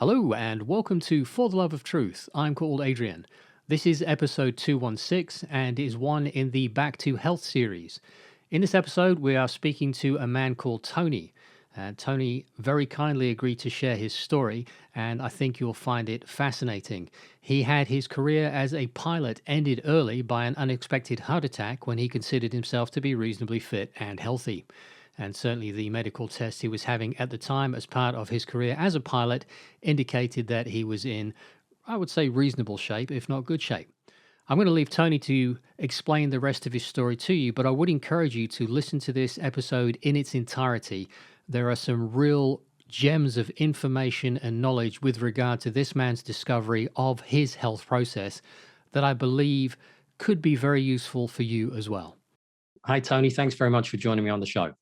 Hello and welcome to For the Love of Truth. I'm called Adrian. This is episode 216 and is one in the Back to Health series. In this episode, we are speaking to a man called Tony. Tony very kindly agreed to share his story, and I think you'll find it fascinating. He had his career as a pilot ended early by an unexpected heart attack when he considered himself to be reasonably fit and healthy. And certainly the medical test he was having at the time as part of his career as a pilot indicated that he was in, I would say, reasonable shape, if not good shape. I'm going to leave Tony to explain the rest of his story to you, but I would encourage you to listen to this episode in its entirety. There are some real gems of information and knowledge with regard to this man's discovery of his health process that I believe could be very useful for you as well. Hi, Tony. Thanks very much for joining me on the show.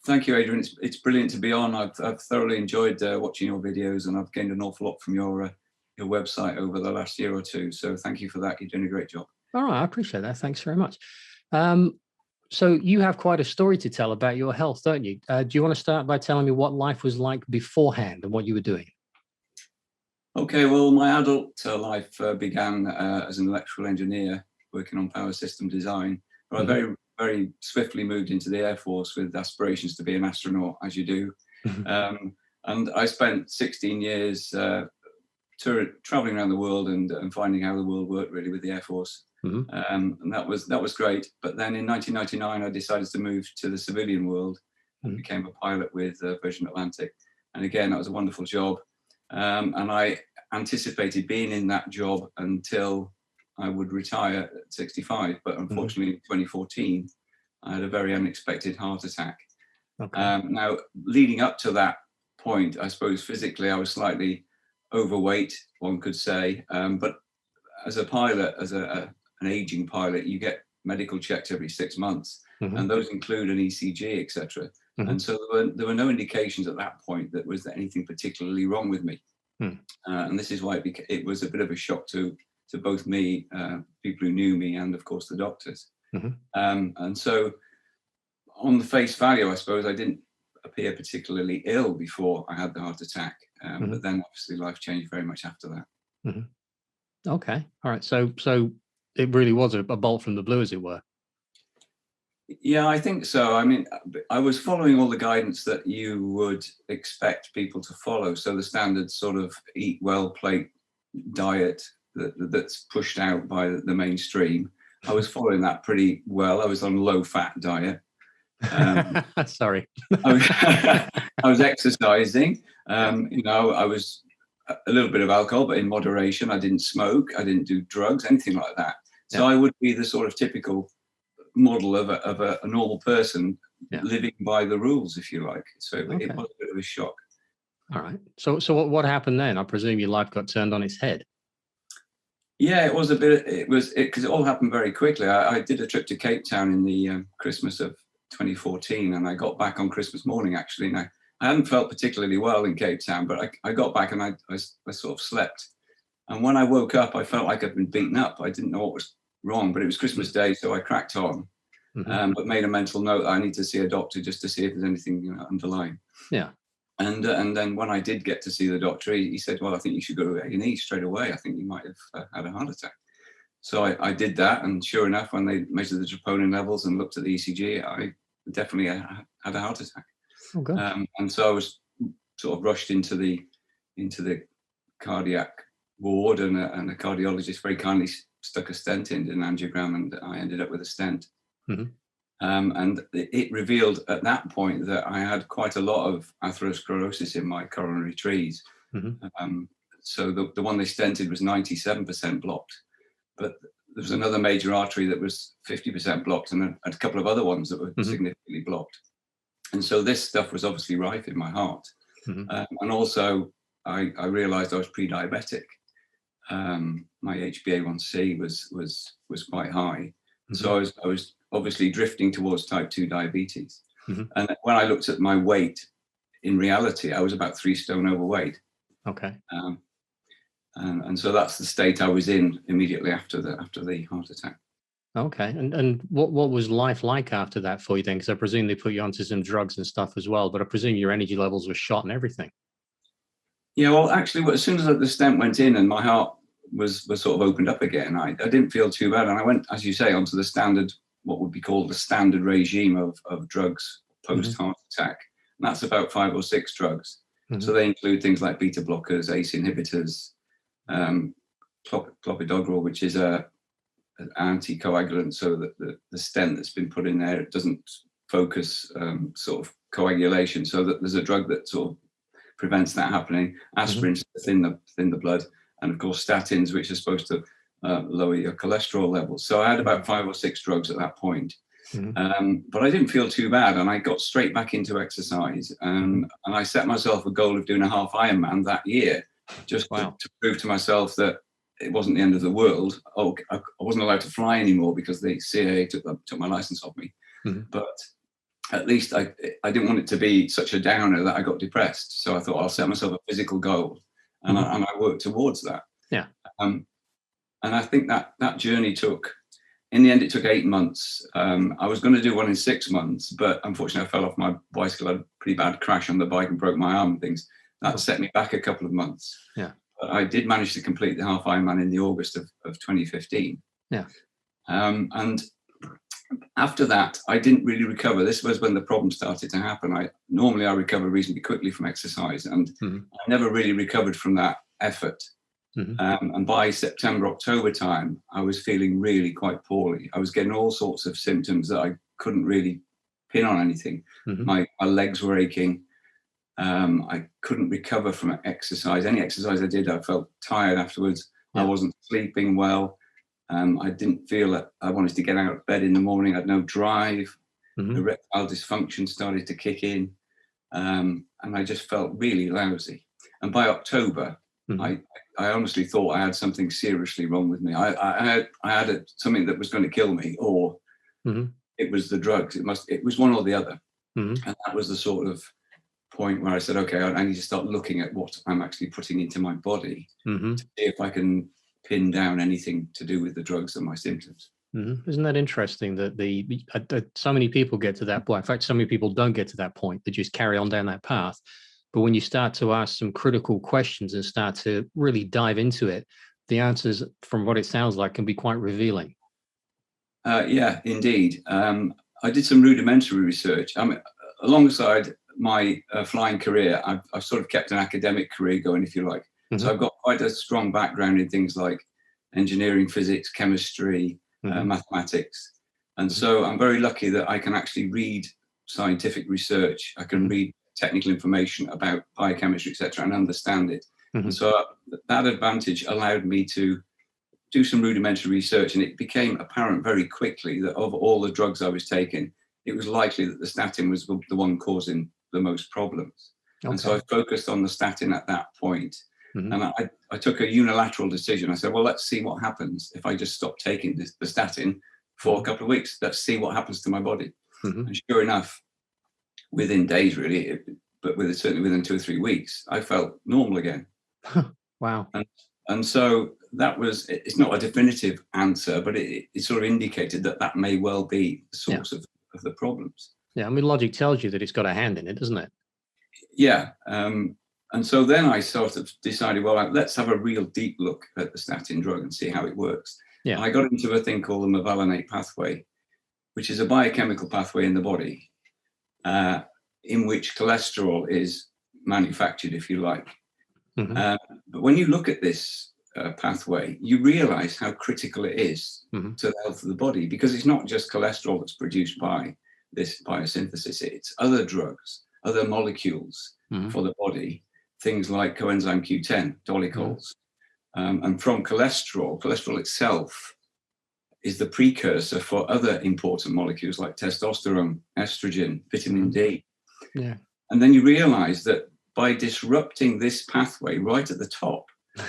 Thank you, Adrian. It's brilliant to be on. I've thoroughly enjoyed watching your videos, and I've gained an awful lot from your website over the last year or two. So thank you for that. You're doing a great job. All right, I appreciate that. Thanks very much. So you have quite a story to tell about your health, don't you? Do you want to start by telling me what life was like beforehand and what you were doing? Okay, well, my adult life began as an electrical engineer working on power system design. But I very swiftly moved into the Air Force with aspirations to be an astronaut, as you do. And I spent 16 years traveling around the world and finding how the world worked really with the Air Force. And that was great. But then in 1999, I decided to move to the civilian world and became a pilot with Virgin Atlantic. And again, that was a wonderful job. And I anticipated being in that job until I would retire at 65, but unfortunately in 2014, I had a very unexpected heart attack. Now, leading up to that point, I suppose physically I was slightly overweight, one could say, but as a pilot, as an aging pilot, you get medical checks every 6 months, and those include an ECG, etc. And so there were no indications at that point that was anything particularly wrong with me. And this is why it was a bit of a shock to both me, people who knew me, and of course the doctors. And so on the face value, I suppose I didn't appear particularly ill before I had the heart attack. But then obviously life changed very much after that. Okay. All right. So it really was a bolt from the blue, as it were. Yeah, I think so. I mean, I was following all the guidance that you would expect people to follow. So the standard sort of eat well plate diet that's pushed out by the mainstream. I was following that pretty well. I was on a low-fat diet. Sorry. I was exercising. I was a little bit of alcohol, but in moderation. I didn't smoke. I didn't do drugs, anything like that. So I would be the sort of typical model of a normal person living by the rules, if you like. So it was a bit of a shock. All right. So what happened then? I presume your life got turned on its head. Yeah, it was because it all happened very quickly. I did a trip to Cape Town in the Christmas of 2014, and I got back on Christmas morning, actually. Now, I hadn't felt particularly well in Cape Town, but I got back and I sort of slept. And when I woke up, I felt like I'd been beaten up. I didn't know what was wrong, but it was Christmas Day, so I cracked on, but made a mental note that I need to see a doctor just to see if there's anything underlying. Yeah. And then when I did get to see the doctor, he said, well, I think you should go to A&E straight away. I think you might have had a heart attack. So I did that. And sure enough, when they measured the troponin levels and looked at the ECG, I definitely had a heart attack. Oh, good. And so I was sort of rushed into the cardiac ward, and a cardiologist very kindly stuck a stent in, did an angiogram, and I ended up with a stent. And it revealed at that point that I had quite a lot of atherosclerosis in my coronary trees. So the one they stented was 97% blocked, but there was another major artery that was 50% blocked, and a couple of other ones that were significantly blocked. And so this stuff was obviously rife in my heart. And also I realized I was pre-diabetic. My HbA1c was quite high. So I was obviously drifting towards type 2 diabetes. And when I looked at my weight, in reality, I was about 3 stone overweight. Okay. And so that's the state I was in immediately after the heart attack. Okay. And what was life like after that for you then? Because I presume they put you onto some drugs and stuff as well, but I presume your energy levels were shot and everything. Yeah, well, actually, as soon as the stent went in and my heart was sort of opened up again, I didn't feel too bad. And I went, as you say, onto the standard, what would be called the standard regime of drugs post-heart attack. And that's about 5 or 6 drugs. So they include things like beta blockers, ACE inhibitors, clopidogrel, which is an anticoagulant, so that the stent that's been put in there, it doesn't focus sort of coagulation, so that there's a drug that sort of prevents that happening. Aspirin to thin the blood, and of course statins, which are supposed to lower your cholesterol levels. So I had about 5 or 6 drugs at that point. But I didn't feel too bad, and I got straight back into exercise. And I set myself a goal of doing a half Ironman that year, just to prove to myself that it wasn't the end of the world. Oh, I wasn't allowed to fly anymore because the CAA took my license off me. But at least I didn't want it to be such a downer that I got depressed. So I thought I'll set myself a physical goal, and I worked towards that. Yeah. And I think that journey in the end, it took 8 months. I was going to do one in 6 months, but unfortunately I fell off my bicycle. I had a pretty bad crash on the bike and broke my arm and things. That set me back a couple of months. Yeah. But I did manage to complete the half Ironman in the August of 2015. Yeah. And after that, I didn't really recover. This was when the problem started to happen. Normally I recover reasonably quickly from exercise, and I never really recovered from that effort. And by September, October time, I was feeling really quite poorly. I was getting all sorts of symptoms that I couldn't really pin on anything. My legs were aching. I couldn't recover from exercise. Any exercise I did, I felt tired afterwards. I wasn't sleeping well. I didn't feel that I wanted to get out of bed in the morning. I had no drive. The erectile dysfunction started to kick in. And I just felt really lousy. And by October, I honestly thought I had something seriously wrong with me. I had something that was going to kill me, or it was the drugs. It was one or the other. And that was the sort of point where I said, okay, I need to start looking at what I'm actually putting into my body to see if I can pin down anything to do with the drugs and my symptoms. Isn't that interesting that so many people get to that point? In fact, so many people don't get to that point. They just carry on down that path. But when you start to ask some critical questions and start to really dive into it, the answers, from what it sounds like, can be quite revealing. Yeah, indeed. I did some rudimentary research. Alongside my flying career, I've sort of kept an academic career going, if you like. So I've got quite a strong background in things like engineering, physics, chemistry, mathematics. And so I'm very lucky that I can actually read scientific research. I can read technical information about biochemistry, etc., and understand it. And so that advantage allowed me to do some rudimentary research, and it became apparent very quickly that of all the drugs I was taking, it was likely that the statin was the one causing the most problems. And so I focused on the statin at that point. And I took a unilateral decision. I said, well, let's see what happens if I just stop taking the statin for a couple of weeks. Let's see what happens to my body. And sure enough, within days, really, but certainly within 2 or 3 weeks, I felt normal again. Wow. And so it's not a definitive answer, but it sort of indicated that may well be the source of the problems. Yeah, I mean, logic tells you that it's got a hand in it, doesn't it? Yeah. And so then I sort of decided, well, let's have a real deep look at the statin drug and see how it works. Yeah. And I got into a thing called the mevalonate pathway, which is a biochemical pathway in the body in which cholesterol is manufactured, if you like. But when you look at this pathway, you realize how critical it is to the health of the body, because it's not just cholesterol that's produced by this biosynthesis. It's other drugs, other molecules for the body, things like coenzyme Q10, dolichols. And from cholesterol itself is the precursor for other important molecules like testosterone, estrogen, vitamin D. Yeah. And then you realize that by disrupting this pathway right at the top,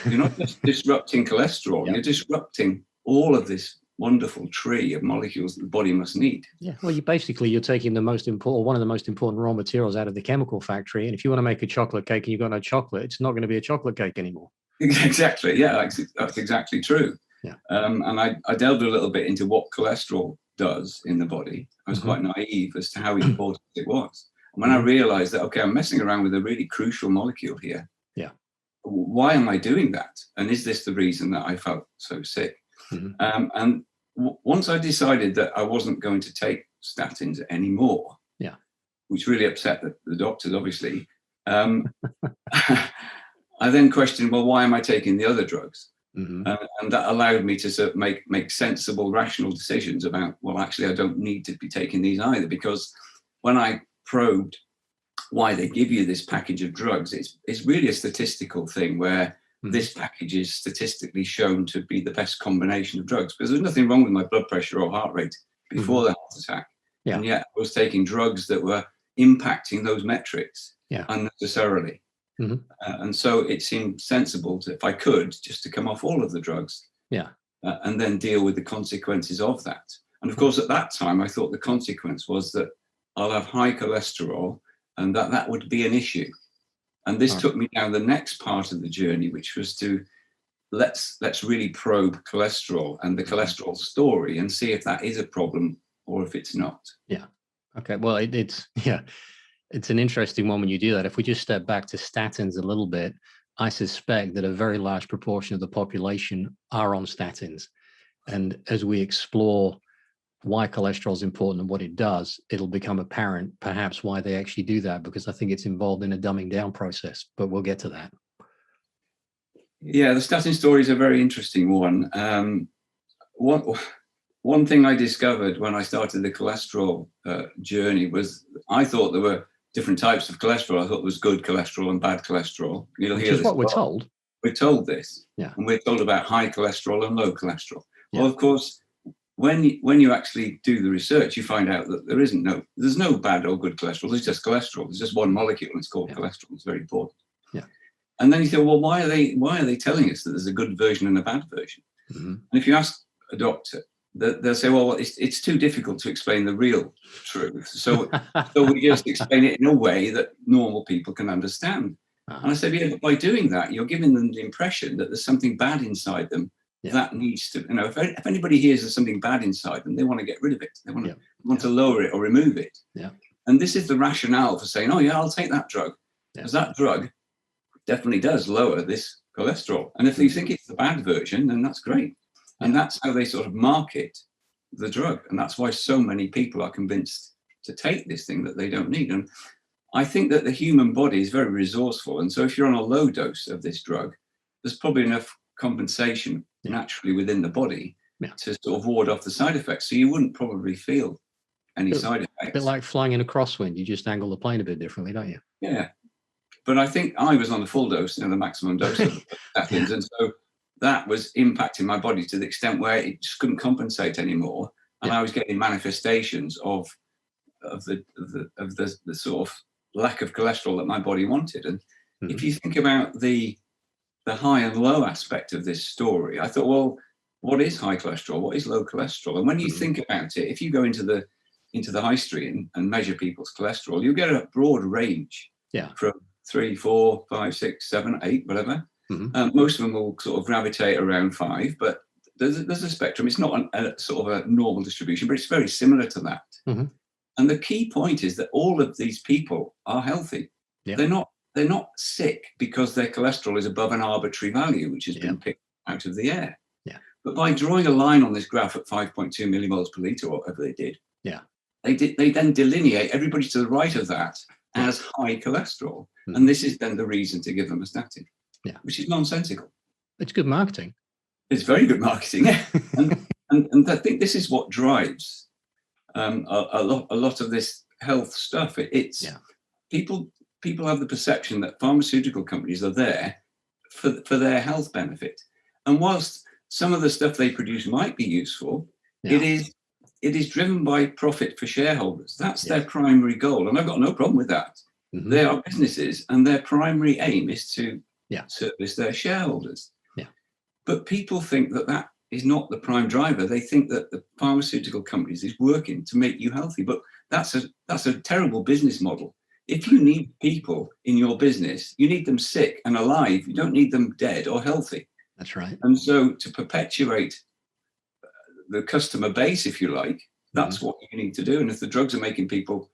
you're not just disrupting cholesterol, you're disrupting all of this wonderful tree of molecules that the body must need. Yeah, well, you're taking the most important, one of the most important raw materials out of the chemical factory. And if you want to make a chocolate cake and you've got no chocolate, it's not going to be a chocolate cake anymore. Exactly. Yeah, that's exactly true. Yeah. And I delved a little bit into what cholesterol does in the body. I was quite naive as to how important it was. And when I realized that, okay, I'm messing around with a really crucial molecule here. Yeah. why am I doing that? And is this the reason that I felt so sick? And once I decided that I wasn't going to take statins anymore, which really upset the doctors, obviously, I then questioned, well, why am I taking the other drugs? And that allowed me to sort of make sensible, rational decisions about, well, actually, I don't need to be taking these either, because when I probed why they give you this package of drugs, it's really a statistical thing where this package is statistically shown to be the best combination of drugs, because there's nothing wrong with my blood pressure or heart rate before the heart attack. And yet I was taking drugs that were impacting those metrics unnecessarily. And so it seemed sensible to, if I could, just to come off all of the drugs and then deal with the consequences of that. And of course, at that time, I thought the consequence was that I'll have high cholesterol and that would be an issue. And this took me down the next part of the journey, which was to let's really probe cholesterol and the cholesterol story and see if that is a problem or if it's not. Okay. Well, it's an interesting one when you do that. If we just step back to statins a little bit, I suspect that a very large proportion of the population are on statins. And as we explore why cholesterol is important and what it does, it'll become apparent perhaps why they actually do that, because I think it's involved in a dumbing down process, but we'll get to that. Yeah, the statin story is a very interesting one. One thing I discovered when I started the cholesterol journey was I thought there were different types of cholesterol. I thought there was good cholesterol and bad cholesterol. Which is what we're told. We're told this. And we're told about high cholesterol and low cholesterol. Well, of course, when you actually do the research, you find out that there's no bad or good cholesterol. There's just cholesterol. There's just one molecule, and it's called cholesterol. It's very important. And then you say, well, why are they telling us that there's a good version and a bad version? And if you ask a doctor, they'll say, well, it's too difficult to explain the real truth. So we just explain it in a way that normal people can understand. And I said, but by doing that, you're giving them the impression that there's something bad inside them that needs to, if anybody hears there's something bad inside them, they want to get rid of it. They want to lower it or remove it. And this is the rationale for saying, I'll take that drug, because that drug definitely does lower this cholesterol. And if you think it's the bad version, then that's great. And that's how they sort of market the drug. And that's why so many people are convinced to take this thing that they don't need. And I think that the human body is very resourceful. And so if you're on a low dose of this drug, there's probably enough compensation naturally within the body to sort of ward off the side effects. So you wouldn't probably feel any side effects. A bit like flying in a crosswind. You just angle the plane a bit differently, don't you? Yeah. But I think I was on the full dose, the maximum dose of statins. And so that was impacting my body to the extent where it just couldn't compensate anymore. And I was getting manifestations of the sort of lack of cholesterol that my body wanted. And if you think about the high and low aspect of this story, I thought, well, what is high cholesterol? What is low cholesterol? And when you think about it, if you go into the high street and measure people's cholesterol, you get a broad range from 3, 4, 5, 6, 7, 8, whatever. Most of them will sort of gravitate around 5, but there's a spectrum. It's not a sort of a normal distribution, but it's very similar to that. And the key point is that all of these people are healthy. They're not sick because their cholesterol is above an arbitrary value, which has been picked out of the air. But by drawing a line on this graph at 5.2 millimoles per litre, or whatever they did, they then delineate everybody to the right of that as high cholesterol. And this is then the reason to give them a statin, which is nonsensical. It's good marketing. It's very good marketing. and I think this is what drives a lot of this health stuff. It's people have the perception that pharmaceutical companies are there for their health benefit. And whilst some of the stuff they produce might be useful, it is driven by profit for shareholders. That's their primary goal. And I've got no problem with that. They are businesses, and their primary aim is to service their shareholders. But people think that is not the prime driver. They think that the pharmaceutical companies is working to make you healthy. But that's a terrible business model. If you need people in your business, you need them sick and alive. You don't need them dead or healthy. That's right. And so to perpetuate the customer base, if you like, that's what you need to do. And if the drugs are making people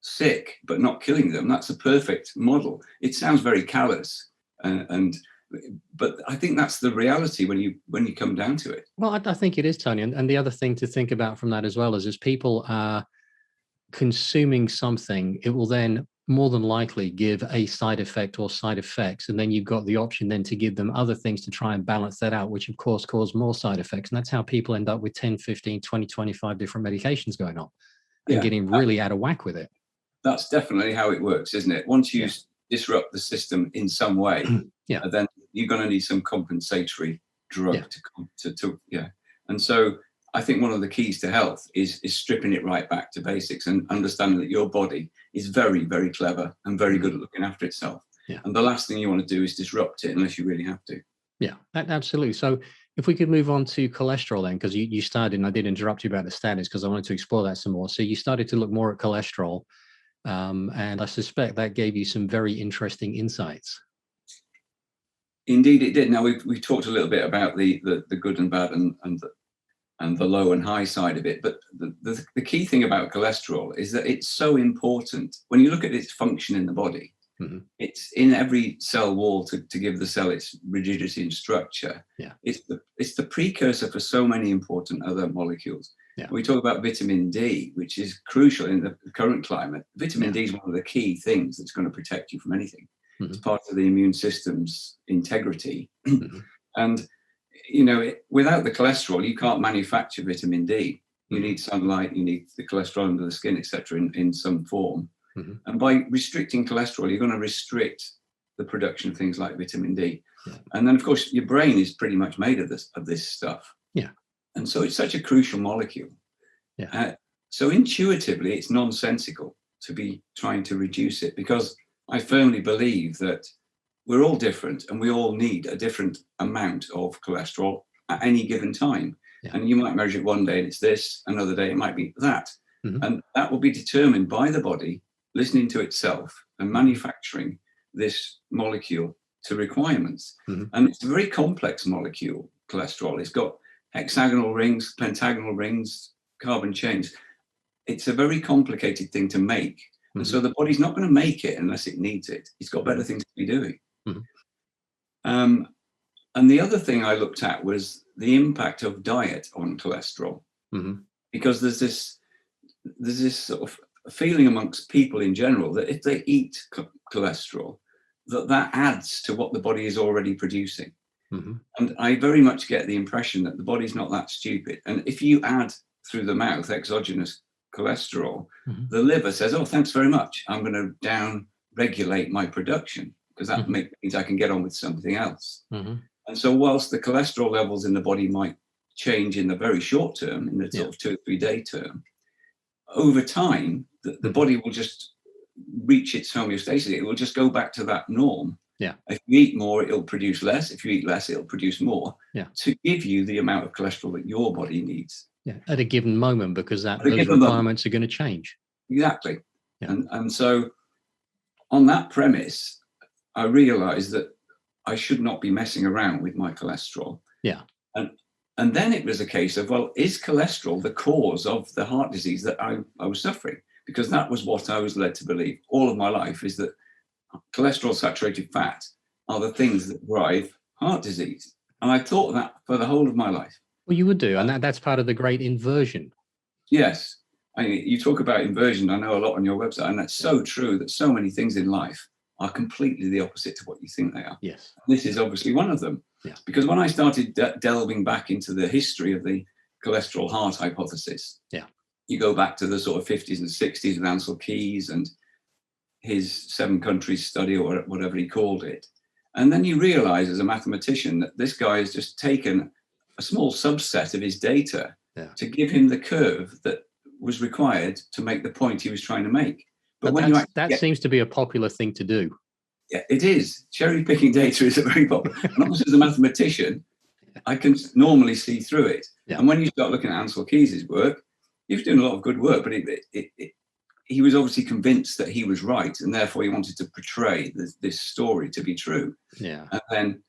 sick but not killing them, that's a perfect model. It sounds very callous, and but I think that's the reality when you come down to it. Well, I think it is, Tony. And the other thing to think about from that as well is as people are consuming something, it will then more than likely give a side effect or side effects. And then you've got the option then to give them other things to try and balance that out, which of course cause more side effects. And that's how people end up with 10, 15, 20, 25 different medications going on and getting really out of whack with it. That's definitely how it works, isn't it? Once you disrupt the system in some way, then you're going to need some compensatory drug to. And so I think one of the keys to health is stripping it right back to basics and understanding that your body is very, very clever and very good at looking after itself. Yeah. And the last thing you want to do is disrupt it unless you really have to. Yeah, absolutely. So if we could move on to cholesterol then, because you started, and I did interrupt you about the statins because I wanted to explore that some more. So you started to look more at cholesterol, and I suspect that gave you some very interesting insights. Indeed, it did. Now we've talked a little bit about the good and bad and the low and high side of it, but the key thing about cholesterol is that it's so important when you look at its function in the body. Mm-hmm. It's in every cell wall to give the cell its rigidity and structure. Yeah. It's the precursor for so many important other molecules. Yeah. We talk about vitamin D, which is crucial in the current climate. Vitamin D is one of the key things that's going to protect you from anything. Mm-hmm. It's part of the immune system's integrity. Mm-hmm. And without the cholesterol, you can't manufacture vitamin D. You need sunlight, you need the cholesterol under the skin, etc., in some form. Mm-hmm. And by restricting cholesterol, you're going to restrict the production of things like vitamin D. Yeah. And then, of course, your brain is pretty much made of this stuff. Yeah. And so it's such a crucial molecule. Yeah. So intuitively, it's nonsensical to be trying to reduce it, because I firmly believe that we're all different and we all need a different amount of cholesterol at any given time. Yeah. And you might measure it one day and it's this, another day it might be that. Mm-hmm. And that will be determined by the body listening to itself and manufacturing this molecule to requirements. Mm-hmm. And it's a very complex molecule, cholesterol. It's got hexagonal rings, pentagonal rings, carbon chains. It's a very complicated thing to make. Mm-hmm. And so the body's not going to make it unless it needs it. It's got better things to be doing. Mm-hmm. And the other thing I looked at was the impact of diet on cholesterol. Mm-hmm. Because there's this sort of feeling amongst people in general that if they eat cholesterol, that adds to what the body is already producing. Mm-hmm. And I very much get the impression that the body's not that stupid. And if you add through the mouth exogenous cholesterol, mm-hmm. the liver says, oh, thanks very much. I'm going to down regulate my production, because that mm-hmm. means I can get on with something else. Mm-hmm. And so whilst the cholesterol levels in the body might change in the very short term, in the sort of 2 or 3 day term, over time, the body will just reach its homeostasis. It will just go back to that norm. Yeah. If you eat more, it'll produce less. If you eat less, it'll produce more. Yeah. To give you the amount of cholesterol that your body needs. Yeah. At a given moment, because those requirements are going to change. Exactly. Yeah. And so on that premise, I realized that I should not be messing around with my cholesterol. Yeah. And then it was a case of, well, is cholesterol the cause of the heart disease that I was suffering? Because that was what I was led to believe all of my life, is that cholesterol saturated fat are the things that drive heart disease. And I thought that for the whole of my life. Well, you would do. And that's part of the great inversion. Yes. I mean, you talk about inversion, I know a lot on your website, and that's so true that so many things in life are completely the opposite to what you think they are. Yes. This is obviously one of them. Yeah. Because when I started delving back into the history of the cholesterol heart hypothesis, you go back to the sort of 50s and 60s with Ansel Keys and his 7 countries study, or whatever he called it. And then you realize as a mathematician that this guy has just taken a small subset of his data to give him the curve that was required to make the point he was trying to make. But that seems to be a popular thing to do. Yeah, it is. Cherry picking data is a very popular. And obviously, as a mathematician, I can normally see through it. Yeah. And when you start looking at Ansel Keys' work, he was doing a lot of good work, but he was obviously convinced that he was right, and therefore he wanted to portray this story to be true. Yeah. And then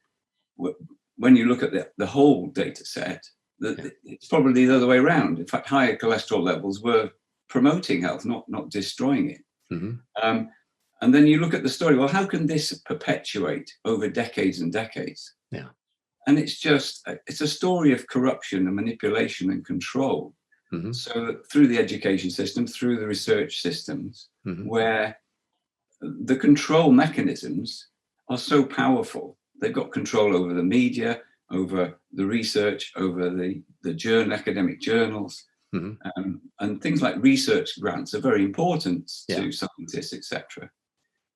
when you look at the whole data set, it's probably the other way around. In fact, higher cholesterol levels were promoting health, not destroying it. Mm-hmm. And then you look at the story, well, how can this perpetuate over decades and decades? Yeah. And it's a story of corruption and manipulation and control. Mm-hmm. So through the education system, through the research systems, Mm-hmm. where the control mechanisms are so powerful. They've got control over the media, over the research, over the academic journals. Mm-hmm. And things like research grants are very important to scientists, etc.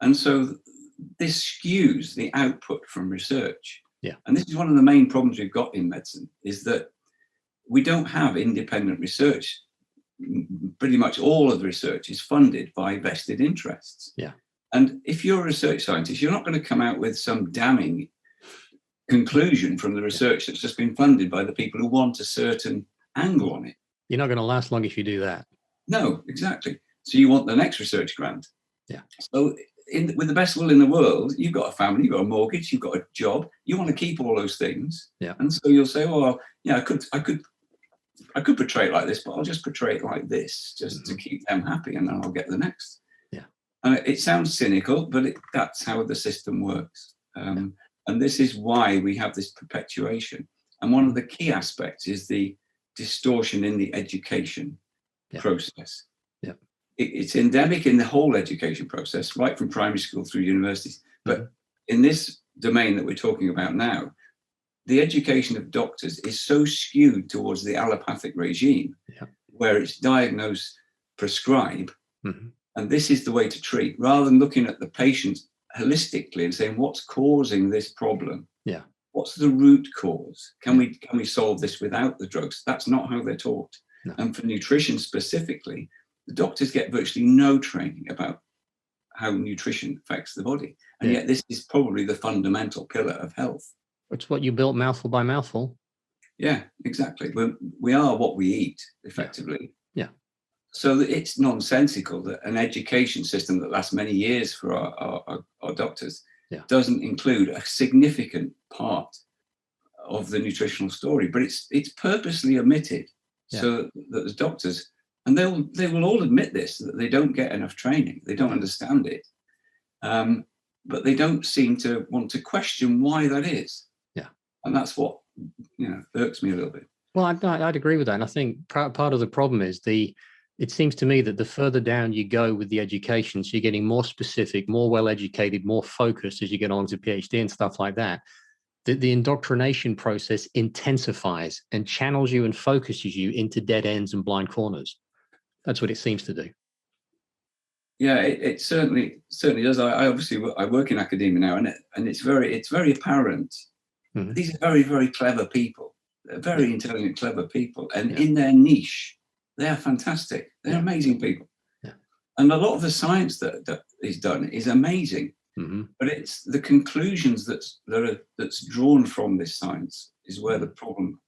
And so this skews the output from research. Yeah. And this is one of the main problems we've got in medicine, is that we don't have independent research. Pretty much all of the research is funded by vested interests. Yeah. And if you're a research scientist, you're not going to come out with some damning conclusion from the research that's just been funded by the people who want a certain angle on it. You're not going to last long if you do that. No, exactly. So you want the next research grant. Yeah. So with the best will in the world, you've got a family, you've got a mortgage, you've got a job, you want to keep all those things. Yeah. And so you'll say, well, yeah, I could portray it like this, but I'll just portray it like this, just to keep them happy, and then I'll get the next. Yeah. And it sounds cynical, but that's how the system works. And this is why we have this perpetuation. And one of the key aspects is the distortion in the education process. Yeah. It's endemic in the whole education process, right from primary school through universities. But in this domain that we're talking about now, the education of doctors is so skewed towards the allopathic regime, where it's diagnose, prescribe, and this is the way to treat, rather than looking at the patient holistically and saying, what's causing this problem? Yeah. What's the root cause? Can we solve this without the drugs? That's not how they're taught. No. And for nutrition specifically, the doctors get virtually no training about how nutrition affects the body. And yet this is probably the fundamental pillar of health. It's what you built mouthful by mouthful. Yeah, exactly. We are what we eat, effectively. Yeah. So it's nonsensical that an education system that lasts many years for our doctors doesn't include a significant part of the nutritional story, but it's purposely omitted so that the doctors, and they will all admit this, that they don't get enough training, they don't understand it, but they don't seem to want to question why that is. Yeah, and that's what irks me a little bit. Well, I'd agree with that, and I think part of the problem is it seems to me that the further down you go with the education, so you're getting more specific, more well-educated, more focused as you get on to PhD and stuff like that, the indoctrination process intensifies and channels you and focuses you into dead ends and blind corners. That's what it seems to do. Yeah, it certainly does. I obviously work in academia now, and it's very apparent. These are very, very clever people. They're very intelligent, clever people, and in their niche, they are fantastic. They're amazing people. Yeah. And a lot of the science that is done is amazing. But it's the conclusions that's drawn from this science is where the problem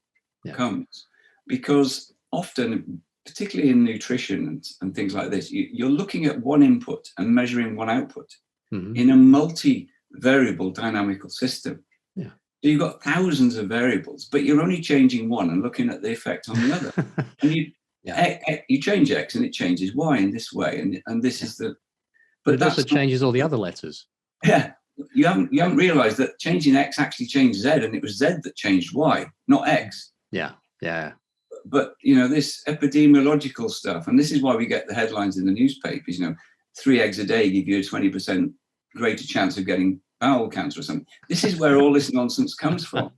comes. Because often, particularly in nutrition and things like this, you're looking at one input and measuring one output in a multi-variable dynamical system. Yeah. So you've got thousands of variables, but you're only changing one and looking at the effect on the other. And you change X and it changes Y in this way, and this is the. But it also changes all the other letters. Yeah, you haven't realised that changing X actually changed Z, and it was Z that changed Y, not X. Yeah. But this epidemiological stuff, and this is why we get the headlines in the newspapers. 3 eggs a day give you a 20% greater chance of getting bowel cancer or something. This is where all this nonsense comes from.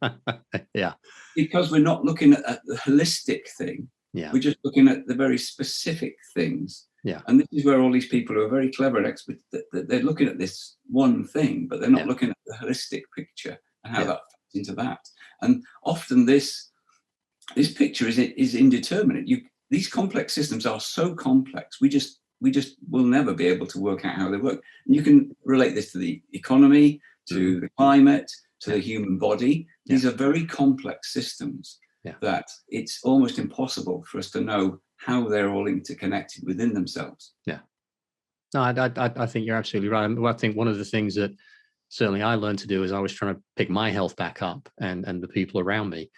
Yeah, because we're not looking at the holistic thing. Yeah, we're just looking at the very specific things. Yeah, and this is where all these people who are very clever and expert, they're looking at this one thing, but they're not looking at the holistic picture and how that fits into that. And often this picture is indeterminate. These complex systems are so complex. We just will never be able to work out how they work. And you can relate this to the economy, to the climate, to the human body. These are very complex systems that it's almost impossible for us to know how they're all interconnected within themselves. Yeah. No, I think you're absolutely right. I think one of the things that certainly I learned to do as I was trying to pick my health back up and the people around me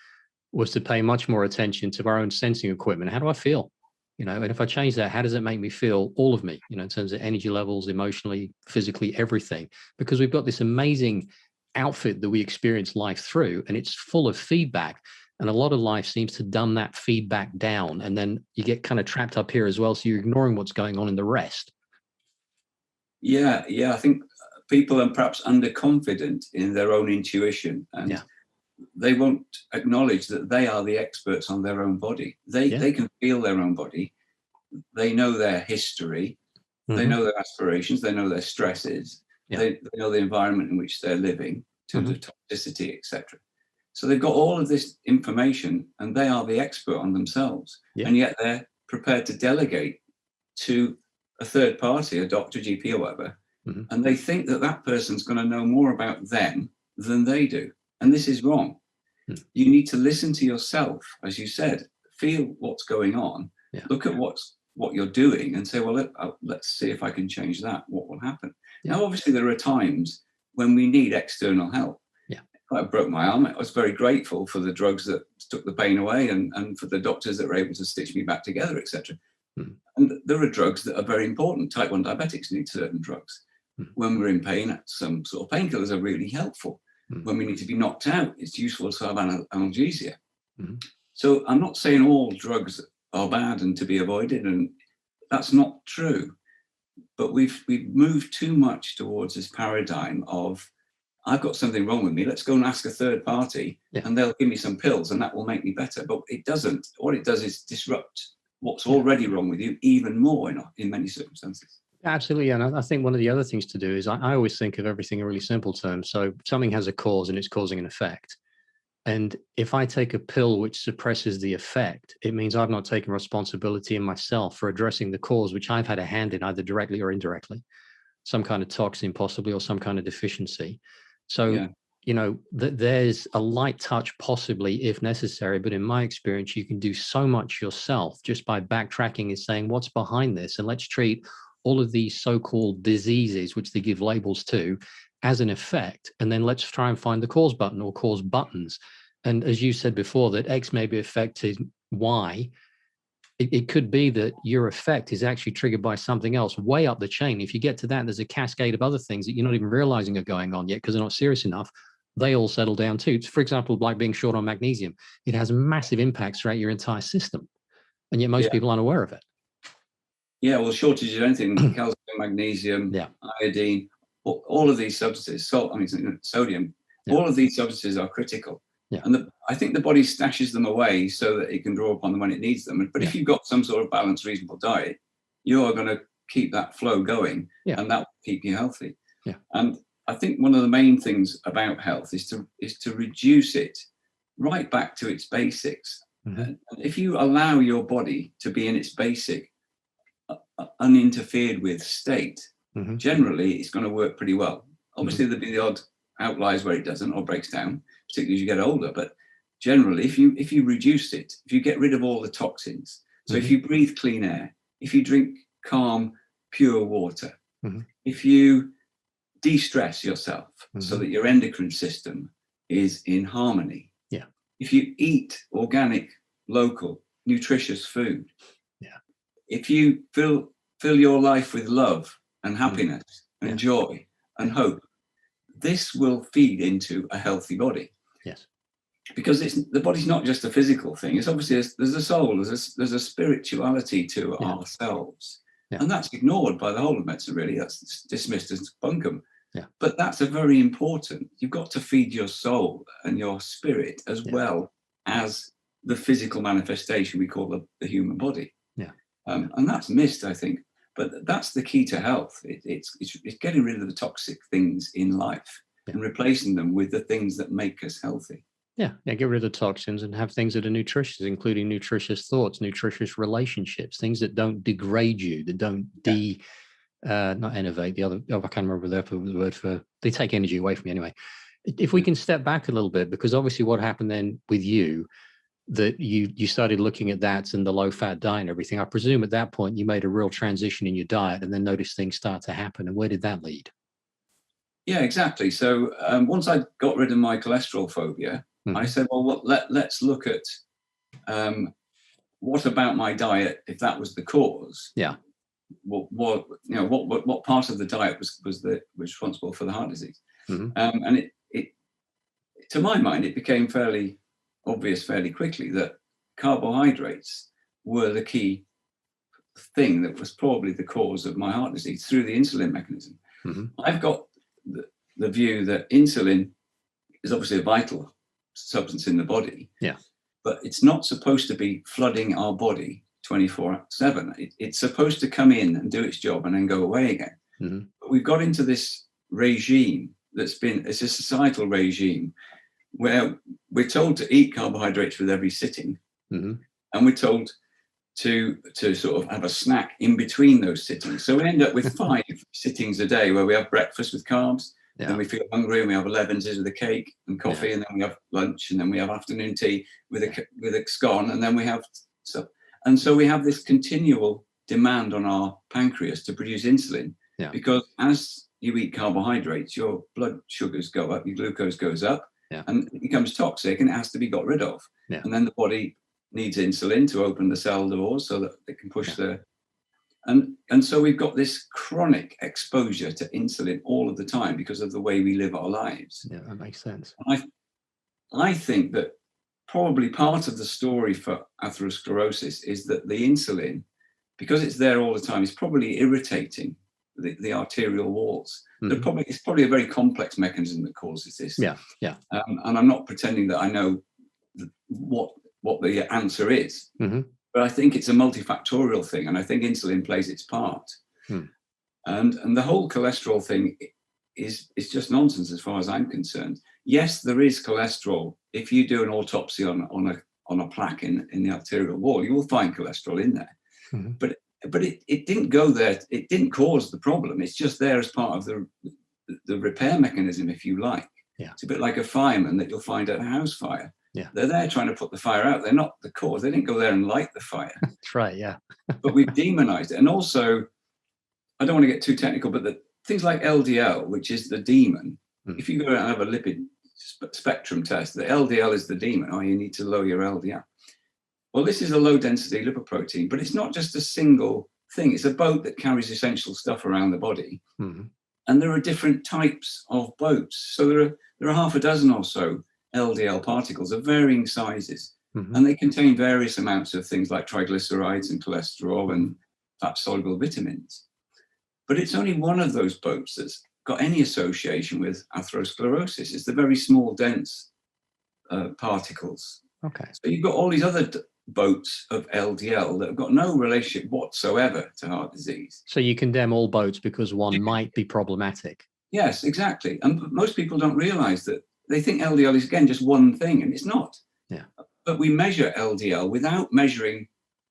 was to pay much more attention to our own sensing equipment. How do I feel? And if I change that, how does it make me feel, all of me, in terms of energy levels, emotionally, physically, everything? Because we've got this amazing outfit that we experience life through, and it's full of feedback. And a lot of life seems to dumb that feedback down. And then you get kind of trapped up here as well. So you're ignoring what's going on in the rest. Yeah, I think people are perhaps underconfident in their own intuition, and they won't acknowledge that they are the experts on their own body. They can feel their own body. They know their history. They know their aspirations. They know their stresses. They know the environment in which they're living, in terms of toxicity, etc. So they've got all of this information, and they are the expert on themselves. And yet they're prepared to delegate to a third party, a doctor, GP, or whatever, and they think that that person's going to know more about them than they do. And this is wrong. You need to listen to yourself, as you said, feel what's going on, look at what you're doing, and say, well, let's see if I can change that. What will happen? Now, obviously, there are times when we need external help. I broke my arm. I was very grateful for the drugs that took the pain away, and for the doctors that were able to stitch me back together, etc. And there are drugs that are very important. Type 1 diabetics need certain drugs. When we're in pain, some sort of painkillers are really helpful. When we need to be knocked out, it's useful to have analgesia. So I'm not saying all drugs are bad and to be avoided, and that's not true. But we've moved too much towards this paradigm of, I've got something wrong with me, let's go and ask a third party, and they'll give me some pills and that will make me better. But it doesn't. What it does is disrupt what's already wrong with you even more in many circumstances. Absolutely. And I think one of the other things to do is I always think of everything in really simple terms. So something has a cause and it's causing an effect. And if I take a pill which suppresses the effect, it means I've not taken responsibility in myself for addressing the cause, which I've had a hand in either directly or indirectly, some kind of toxin possibly, or some kind of deficiency. So, there's a light touch possibly if necessary. But in my experience, you can do so much yourself just by backtracking and saying, what's behind this? And let's treat all of these so-called diseases, which they give labels to, as an effect. And then let's try and find the cause button or cause buttons. And as you said before, that X may be affected Y. It could be that your effect is actually triggered by something else way up the chain. If you get to that, there's a cascade of other things that you're not even realizing are going on yet because they're not serious enough. They all settle down too. For example, like being short on magnesium, it has massive impacts throughout your entire system. And yet most people aren't aware of it. Yeah, well, shortage of anything, calcium, magnesium, iodine, all of these substances, sodium, all of these substances are critical. And I think the body stashes them away so that it can draw upon them when it needs them. But if you've got some sort of balanced, reasonable diet, you are going to keep that flow going, and that will keep you healthy. And I think one of the main things about health is to reduce it right back to its basics. And if you allow your body to be in its basic, uninterfered with state, generally it's going to work pretty well. Obviously, there'll be the odd outliers where it doesn't or breaks down, particularly as you get older. But generally, if you reduce it, if you get rid of all the toxins, so if you breathe clean air, if you drink calm, pure water, if you de-stress yourself so that your endocrine system is in harmony, if you eat organic, local, nutritious food, if you fill your life with love and happiness and joy and hope, this will feed into a healthy body. Because the body's not just a physical thing. It's obviously there's a soul, there's a spirituality to ourselves, and that's ignored by the whole of medicine. Really, that's dismissed as bunkum. But that's a very important. You've got to feed your soul and your spirit as well as the physical manifestation we call the human body. And that's missed, I think. But that's the key to health. It's getting rid of the toxic things in life and replacing them with the things that make us healthy. Get rid of the toxins and have things that are nutritious, including nutritious thoughts, nutritious relationships, things that don't degrade you, that don't not innovate. The other, I can't remember the word for, they take energy away from you anyway. If we can step back a little bit, because obviously what happened then with you, that you started looking at that and the low-fat diet and everything. I presume at that point you made a real transition in your diet and then noticed things start to happen. And where did that lead? Yeah, exactly. So once I got rid of my cholesterol phobia, I said, well, let's look at what about my diet, if that was the cause? Yeah. What part of the diet was responsible for the heart disease? And it, to my mind, it became fairly obvious fairly quickly that carbohydrates were the key thing that was probably the cause of my heart disease through the insulin mechanism. I've got the view that insulin is obviously a vital substance in the body, but it's not supposed to be flooding our body 24/7. It's supposed to come in and do its job and then go away again. But we've got into this regime it's a societal regime where we're told to eat carbohydrates with every sitting, and we're told to sort of have a snack in between those sittings. So we end up with 5 sittings a day where we have breakfast with carbs, then we feel hungry and we have 11s with a cake and coffee, and then we have lunch, and then we have afternoon tea with a scone, and then we have and so we have this continual demand on our pancreas to produce insulin, because as you eat carbohydrates, your blood sugars go up, your glucose goes up, and it becomes toxic, and it has to be got rid of. And then the body needs insulin to open the cell doors so that it can push and so we've got this chronic exposure to insulin all of the time because of the way we live our lives. Yeah, that makes sense. I think that probably part of the story for atherosclerosis is that the insulin, because it's there all the time, is probably irritating the arterial walls. It's probably a very complex mechanism that causes this. And I'm not pretending that I know what the answer is, but I think it's a multifactorial thing, and I think insulin plays its part. And the whole cholesterol thing is just nonsense as far as I'm concerned. Yes, there is cholesterol. If you do an autopsy on a plaque in the arterial wall, you will find cholesterol in there. But it didn't go there. It didn't cause the problem. It's just there as part of the repair mechanism, if you like. It's a bit like a fireman that you'll find at a house fire. They're there trying to put the fire out. They're not the cause. They didn't go there and light the fire. That's right, But we've demonized it. And also, I don't want to get too technical, but things like LDL, which is the demon, if you go and have a lipid spectrum test, the LDL is the demon. Oh, you need to lower your LDL. Well, this is a low-density lipoprotein, but it's not just a single thing. It's a boat that carries essential stuff around the body. And there are different types of boats. So there are half a dozen or so LDL particles of varying sizes, and they contain various amounts of things like triglycerides and cholesterol and fat-soluble vitamins. But it's only one of those boats that's got any association with atherosclerosis. It's the very small, dense particles. So you've got all these other boats of LDL that have got no relationship whatsoever to heart disease. So you condemn all boats because one might be problematic. Yes, exactly. And most people don't realize that. They think LDL is, again, just one thing, and it's not. But we measure LDL without measuring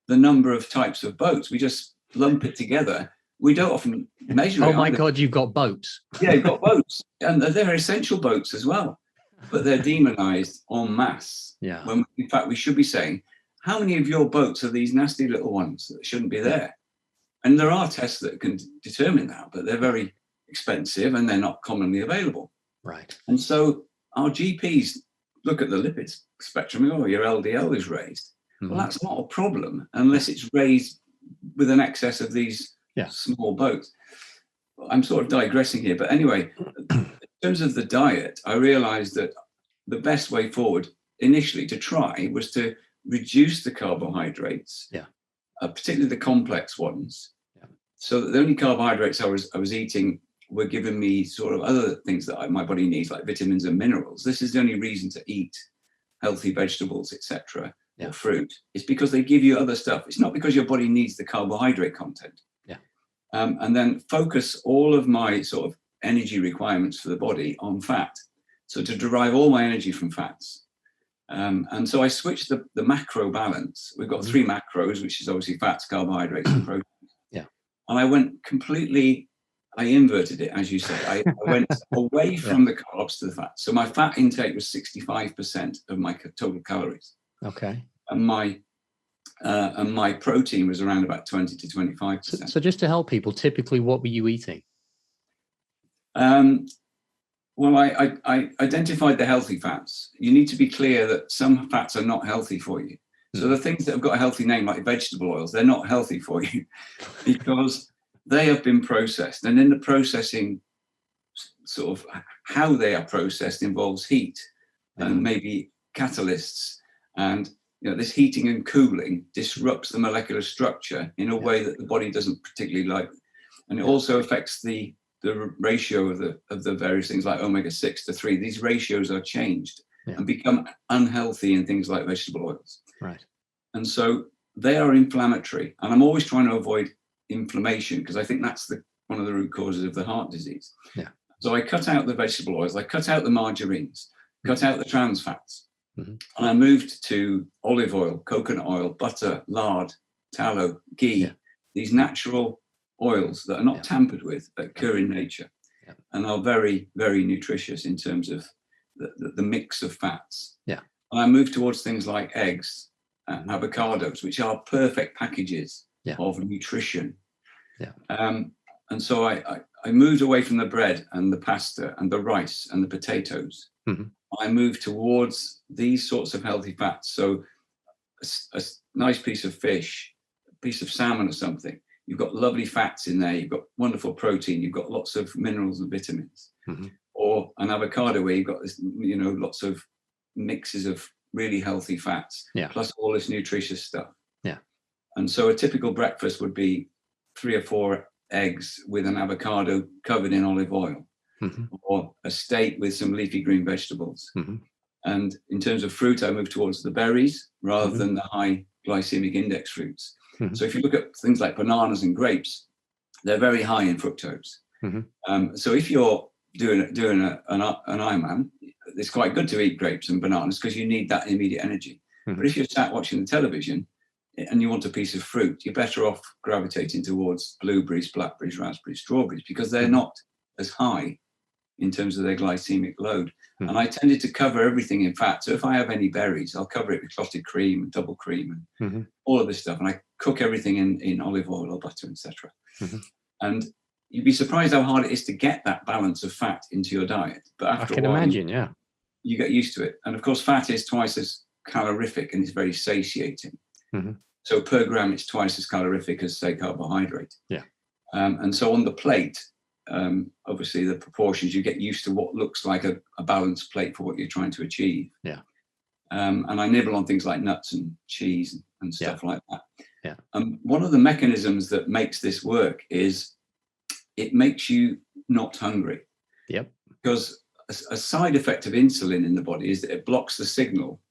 the number of types of boats. We just lump it together. We don't often measure it. Oh my God, you've got boats. Yeah, you've got boats. And they're essential boats as well. But they're demonized en masse. When in fact we should be saying, how many of your boats are these nasty little ones that shouldn't be there? And there are tests that can determine that, but they're very expensive and they're not commonly available. And so our GPs look at the lipids spectrum and go, oh, your LDL is raised. Well, that's not a problem unless it's raised with an excess of these small boats. I'm sort of digressing here, but anyway, in terms of the diet, I realized that the best way forward initially to try was to reduce the carbohydrates, particularly the complex ones. So that the only carbohydrates I was eating were giving me sort of other things that my body needs, like vitamins and minerals. This is the only reason to eat healthy vegetables, etc., or fruit. It's because they give you other stuff. It's not because your body needs the carbohydrate content. And then focus all of my sort of energy requirements for the body on fat. So to derive all my energy from fats. And so I switched the macro balance. We've got 3 macros, which is obviously fats, carbohydrates, and proteins. And I went completely, I inverted it, as you say. I went away from the carbs to the fat. So my fat intake was 65% of my total calories. And my protein was around about 20 to 25%. So just to help people, typically what were you eating? Well, I identified the healthy fats. You need to be clear that some fats are not healthy for you. So the things that have got a healthy name, like vegetable oils, they're not healthy for you because they have been processed. And in the processing, sort of how they are processed involves heat and maybe catalysts. And this heating and cooling disrupts the molecular structure in a way that the body doesn't particularly like. And it also affects the ratio of the various things like omega-6 to 3. These ratios are changed and become unhealthy in things like vegetable oils. Right. And so they are inflammatory. And I'm always trying to avoid inflammation because I think that's one of the root causes of the heart disease. Yeah. So I cut out the vegetable oils, I cut out the margarines, cut out the trans fats. And I moved to olive oil, coconut oil, butter, lard, tallow, ghee, these natural oils that are not tampered with, that occur in nature and are very, very nutritious in terms of the mix of fats. Yeah. And I moved towards things like eggs and avocados, which are perfect packages of nutrition. Yeah. And so I moved away from the bread and the pasta and the rice and the potatoes. I moved towards these sorts of healthy fats. So a nice piece of fish, a piece of salmon or something, you've got lovely fats in there, you've got wonderful protein, you've got lots of minerals and vitamins. Or an avocado where you've got this, lots of mixes of really healthy fats, plus all this nutritious stuff. Yeah. And so a typical breakfast would be 3 or 4 eggs with an avocado covered in olive oil. Or a steak with some leafy green vegetables. And in terms of fruit, I move towards the berries rather than the high glycemic index fruits. So if you look at things like bananas and grapes, they're very high in fructose. So if you're doing an Ironman, it's quite good to eat grapes and bananas because you need that immediate energy. But if you're sat watching the television and you want a piece of fruit, you're better off gravitating towards blueberries, blackberries, raspberries, strawberries, because they're not as high in terms of their glycemic load. And I tended to cover everything in fat. So if I have any berries, I'll cover it with clotted cream and double cream and all of this stuff. And I cook everything in olive oil or butter, etc. And you'd be surprised how hard it is to get that balance of fat into your diet. But after I can a while, imagine, you get used to it. And of course, fat is twice as calorific and it's very satiating. So per gram, it's twice as calorific as, say, carbohydrate. And so on the plate, obviously the proportions, you get used to what looks like a balanced plate for what you're trying to achieve. And I nibble on things like nuts and cheese and stuff like that. One of the mechanisms that makes this work is it makes you not hungry. Because a side effect of insulin in the body is that it blocks the signal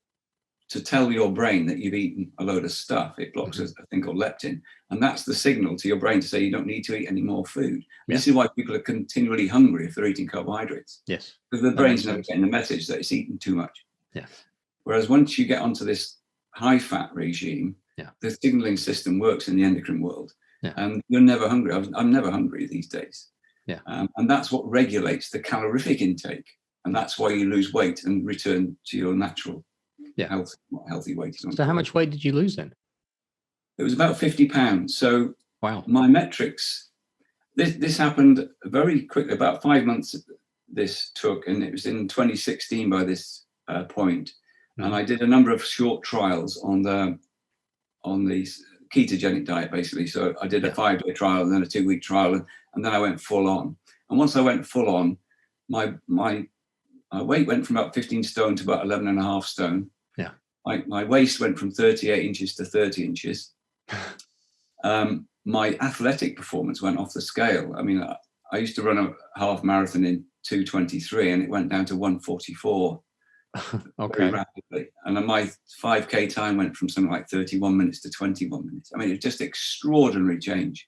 to tell your brain that you've eaten a load of stuff. It blocks a thing called leptin. And that's the signal to your brain to say you don't need to eat any more food. This is why people are continually hungry if they're eating carbohydrates. Because the brain's never getting the message that it's eaten too much. Whereas once you get onto this high fat regime, the signaling system works in the endocrine world. And you're never hungry. I'm never hungry these days. And that's what regulates the calorific intake. And that's why you lose weight and return to your natural healthy weight. So how much weight did you lose then? It was about 50 pounds. So wow, my metrics, this happened very quickly, about 5 months this took, and it was in 2016 by this point. And I did a number of short trials on the ketogenic diet, basically. So I did a 5-day trial and then a 2-week trial, and then I went full on. And once I went full on, my weight went from about 15 stone to about 11 and a half stone. My waist went from 38 inches to 30 inches. My athletic performance went off the scale. I mean, I used to run a half marathon in 2:23 and it went down to 1:44 very rapidly. And then my 5K time went from something like 31 minutes to 21 minutes. I mean, it's just extraordinary change.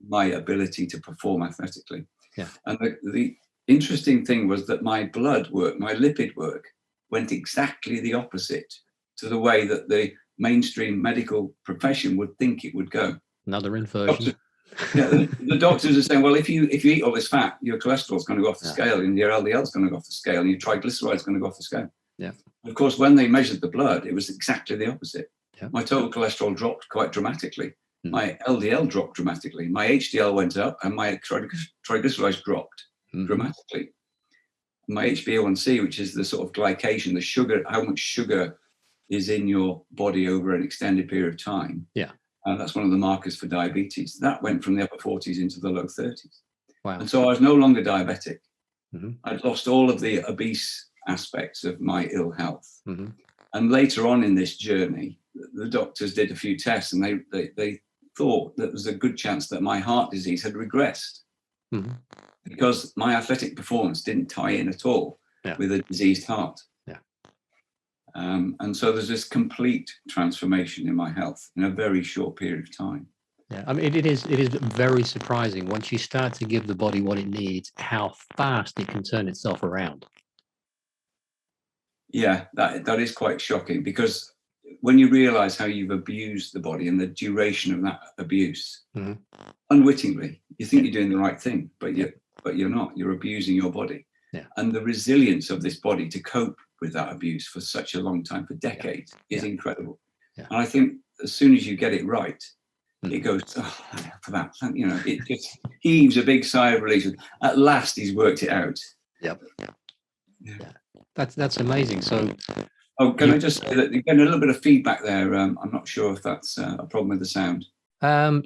My ability to perform athletically. And the interesting thing was that my blood work, my lipid work, went exactly the opposite to the way that the mainstream medical profession would think it would go. Another inversion. The doctors are saying, well, if you eat all this fat, your cholesterol is going to go off the scale, and your LDL is going to go off the scale, and your triglyceride is going to go off the scale. Of course, when they measured the blood, it was exactly the opposite. My total cholesterol dropped quite dramatically. My LDL dropped dramatically. My HDL went up, and my triglycerides dropped dramatically. My HbA1c, which is the sort of glycation, the sugar, how much sugar is in your body over an extended period of time, Yeah. that's one of the markers for diabetes. That went from the upper 40s into the low 30s. Wow. And so I was no longer diabetic. Mm-hmm. I'd lost all of the obese aspects of my ill health. Mm-hmm. And later on in this journey, the doctors did a few tests, and they thought that there was a good chance that my heart disease had regressed, Mm-hmm. because my athletic performance didn't tie in at all with a diseased heart. Yeah. And so there's this complete transformation in my health in a very short period of time. Yeah, I mean, it is very surprising once you start to give the body what it needs, how fast it can turn itself around. Yeah, that is quite shocking, because when you realize how you've abused the body and the duration of that abuse, mm-hmm. unwittingly, you think you're doing the right thing, but you're not. You're abusing your body. Yeah. And the resilience of this body to cope with that abuse for such a long time, for decades, is incredible. Yeah. And I think as soon as you get it right, mm-hmm. it goes, oh, for that, it just heaves a big sigh of relief. At last, he's worked it out. Yep. Yeah. That's amazing. So, can I just say that you're getting a little bit of feedback there? I'm not sure if that's a problem with the sound.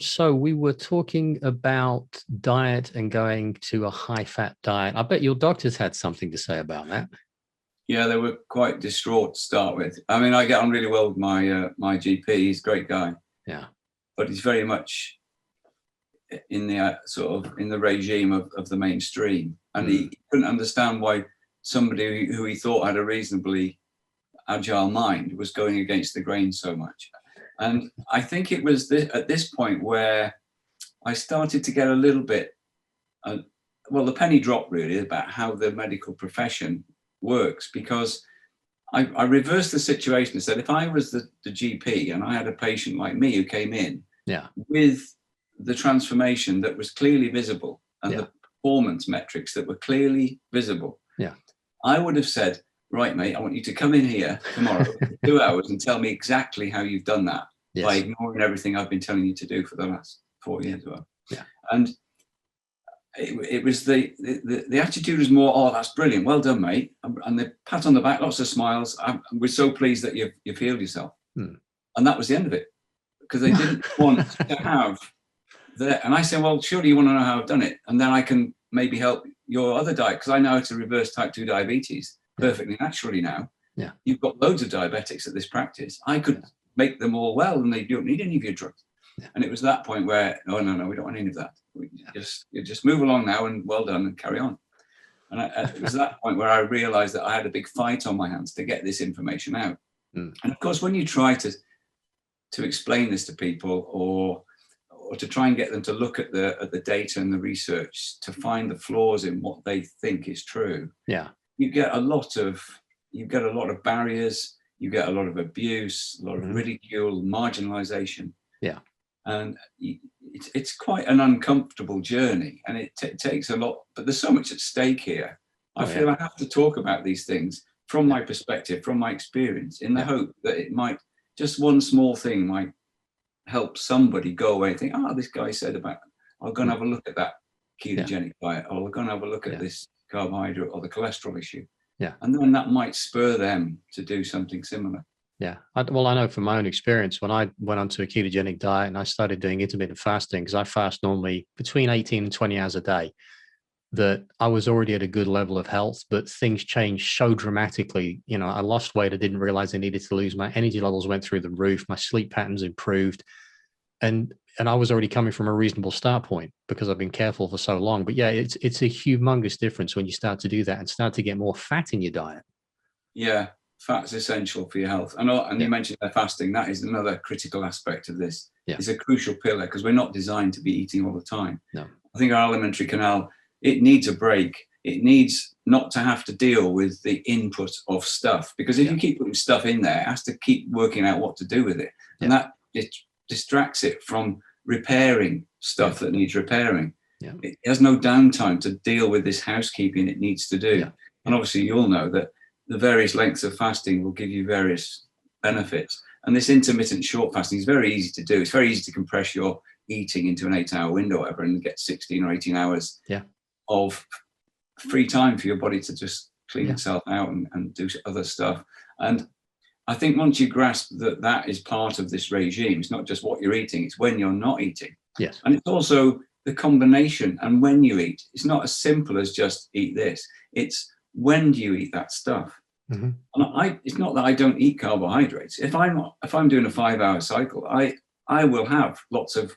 So we were talking about diet and going to a high-fat diet. I bet your doctors had something to say about that. Yeah, they were quite distraught to start with. I mean, I get on really well with my GP. He's a great guy. Yeah. But he's very much in the in the regime of the mainstream, and he couldn't understand why somebody who he thought had a reasonably agile mind was going against the grain so much. And I think it was at this point where I started to get a little bit, the penny dropped really about how the medical profession works, because I reversed the situation and said, if I was the GP and I had a patient like me who came in with the transformation that was clearly visible and the performance metrics that were clearly visible, I would have said, right, mate, I want you to come in here tomorrow for 2 hours and tell me exactly how you've done that by ignoring everything I've been telling you to do for the last 4 years. And it was the attitude was more, oh, that's brilliant, well done, mate, and the pat on the back, lots of smiles. We're so pleased that you've healed yourself. And that was the end of it, because they didn't want to have that. And I said, well, surely you want to know how I've done it, and then I can maybe help your other diet, because I know how to reverse type 2 diabetes perfectly naturally now. You've got loads of diabetics at this practice. I could make them all well, and they don't need any of your drugs. And it was that point where, no, we don't want any of that. You just move along now, and well done, and carry on. And it was that point where I realized that I had a big fight on my hands to get this information out. And of course, when you try to explain this to people, or to try and get them to look at the data and the research to find the flaws in what they think is true, you get a lot of barriers, you get a lot of abuse, a lot of ridicule, marginalization. And it's quite an uncomfortable journey, and it takes a lot, but there's so much at stake here. I feel I have to talk about these things from my perspective, from my experience, in the hope that it might, just one small thing might help somebody go away and think, this guy said about, I'll go and have a look at that ketogenic diet, or I'll go and have a look at this carbohydrate or the cholesterol issue. And then that might spur them to do something similar. I know from my own experience, when I went onto a ketogenic diet and I started doing intermittent fasting, because I fast normally between 18 and 20 hours a day, that I was already at a good level of health, but things changed so dramatically. I lost weight I didn't realize I needed to lose. My energy levels went through the roof. My sleep patterns improved. And I was already coming from a reasonable start point because I've been careful for so long. But it's a humongous difference when you start to do that and start to get more fat in your diet. Yeah, fat's essential for your health. And you mentioned fasting. That is another critical aspect of this. It's a crucial pillar, because we're not designed to be eating all the time. No. I think our alimentary canal, it needs a break. It needs not to have to deal with the input of stuff, because if you keep putting stuff in there, it has to keep working out what to do with it. And that distracts it from repairing stuff that needs repairing. It has no downtime to deal with this housekeeping it needs to do. And obviously you'll know that the various lengths of fasting will give you various benefits. And this intermittent short fasting is very easy to do. It's very easy to compress your eating into an 8-hour window or whatever, and get 16 or 18 hours of free time for your body to just clean itself out and do other stuff. And I think once you grasp that that is part of this regime, it's not just what you're eating, it's when you're not eating. Yes. And it's also the combination and when you eat. It's not as simple as just eat this. It's when do you eat that stuff? Mm-hmm. And it's not that I don't eat carbohydrates. If I'm doing a 5-hour cycle, I will have lots of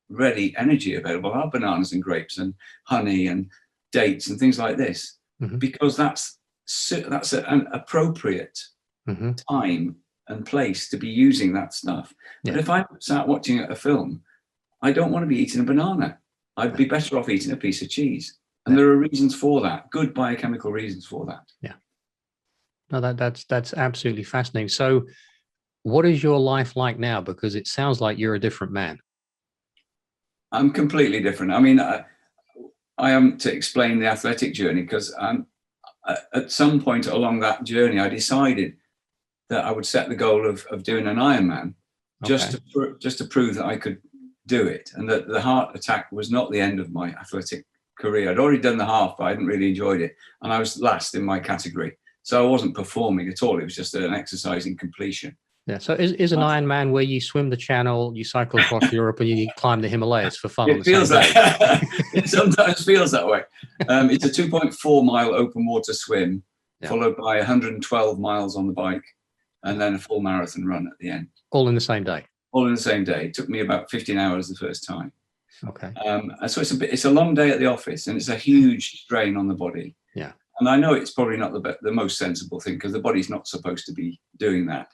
ready energy available. I'll have bananas and grapes and honey and dates and things like this, Mm-hmm. because that's an appropriate Mm-hmm. time and place to be using that stuff. But Yeah. if I sat watching a film, I don't want to be eating a banana. I'd be better off eating a piece of cheese. And there are reasons for that, good biochemical reasons for that. Yeah. No, that's absolutely fascinating. So what is your life like now? Because it sounds like you're a different man. I'm completely different. I mean, I am to explain the athletic journey because at some point along that journey, I decided that I would set the goal of doing an Ironman, just to prove that I could do it, and that the heart attack was not the end of my athletic career. I'd already done the half, but I hadn't really enjoyed it, and I was last in my category, so I wasn't performing at all. It was just an exercise in completion. Yeah. So is an Ironman where you swim the Channel, you cycle across Europe, and you climb the Himalayas for fun on the same day? It sometimes feels that way. It's a 2.4 mile open water swim, followed by 112 miles on the bike, and then a full marathon run at the end. All in the same day? All in the same day. It took me about 15 hours the first time. Okay. So it's a long day at the office, and it's a huge strain on the body. Yeah. And I know it's probably not the most sensible thing, because the body's not supposed to be doing that.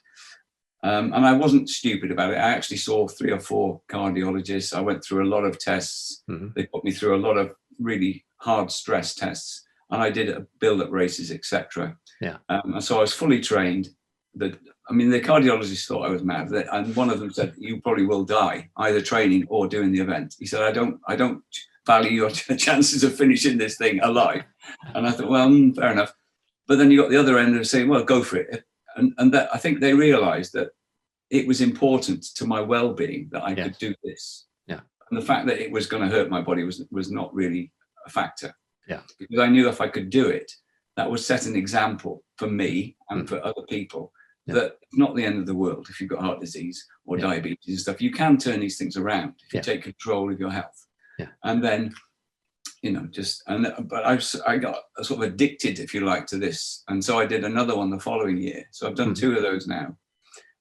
And I wasn't stupid about it. I actually saw 3 or 4 cardiologists. I went through a lot of tests. Mm-hmm. They put me through a lot of really hard stress tests, and I did build-up races, etc. Yeah. And so I was fully trained. The cardiologist thought I was mad, and one of them said, "You probably will die either training or doing the event." He said, "I don't value your chances of finishing this thing alive." And I thought, well, fair enough. But then you got the other end of saying, "Well, go for it." And that, I think they realised that it was important to my well-being that I could do this. Yeah. And the fact that it was going to hurt my body was not really a factor. Yeah. Because I knew if I could do it, that would set an example for me and for other people. That it's not the end of the world if you've got heart disease or diabetes and stuff. You can turn these things around if you take control of your health. Yeah. And then, but I got sort of addicted, if you like, to this. And so I did another one the following year. So I've done 2 of those now.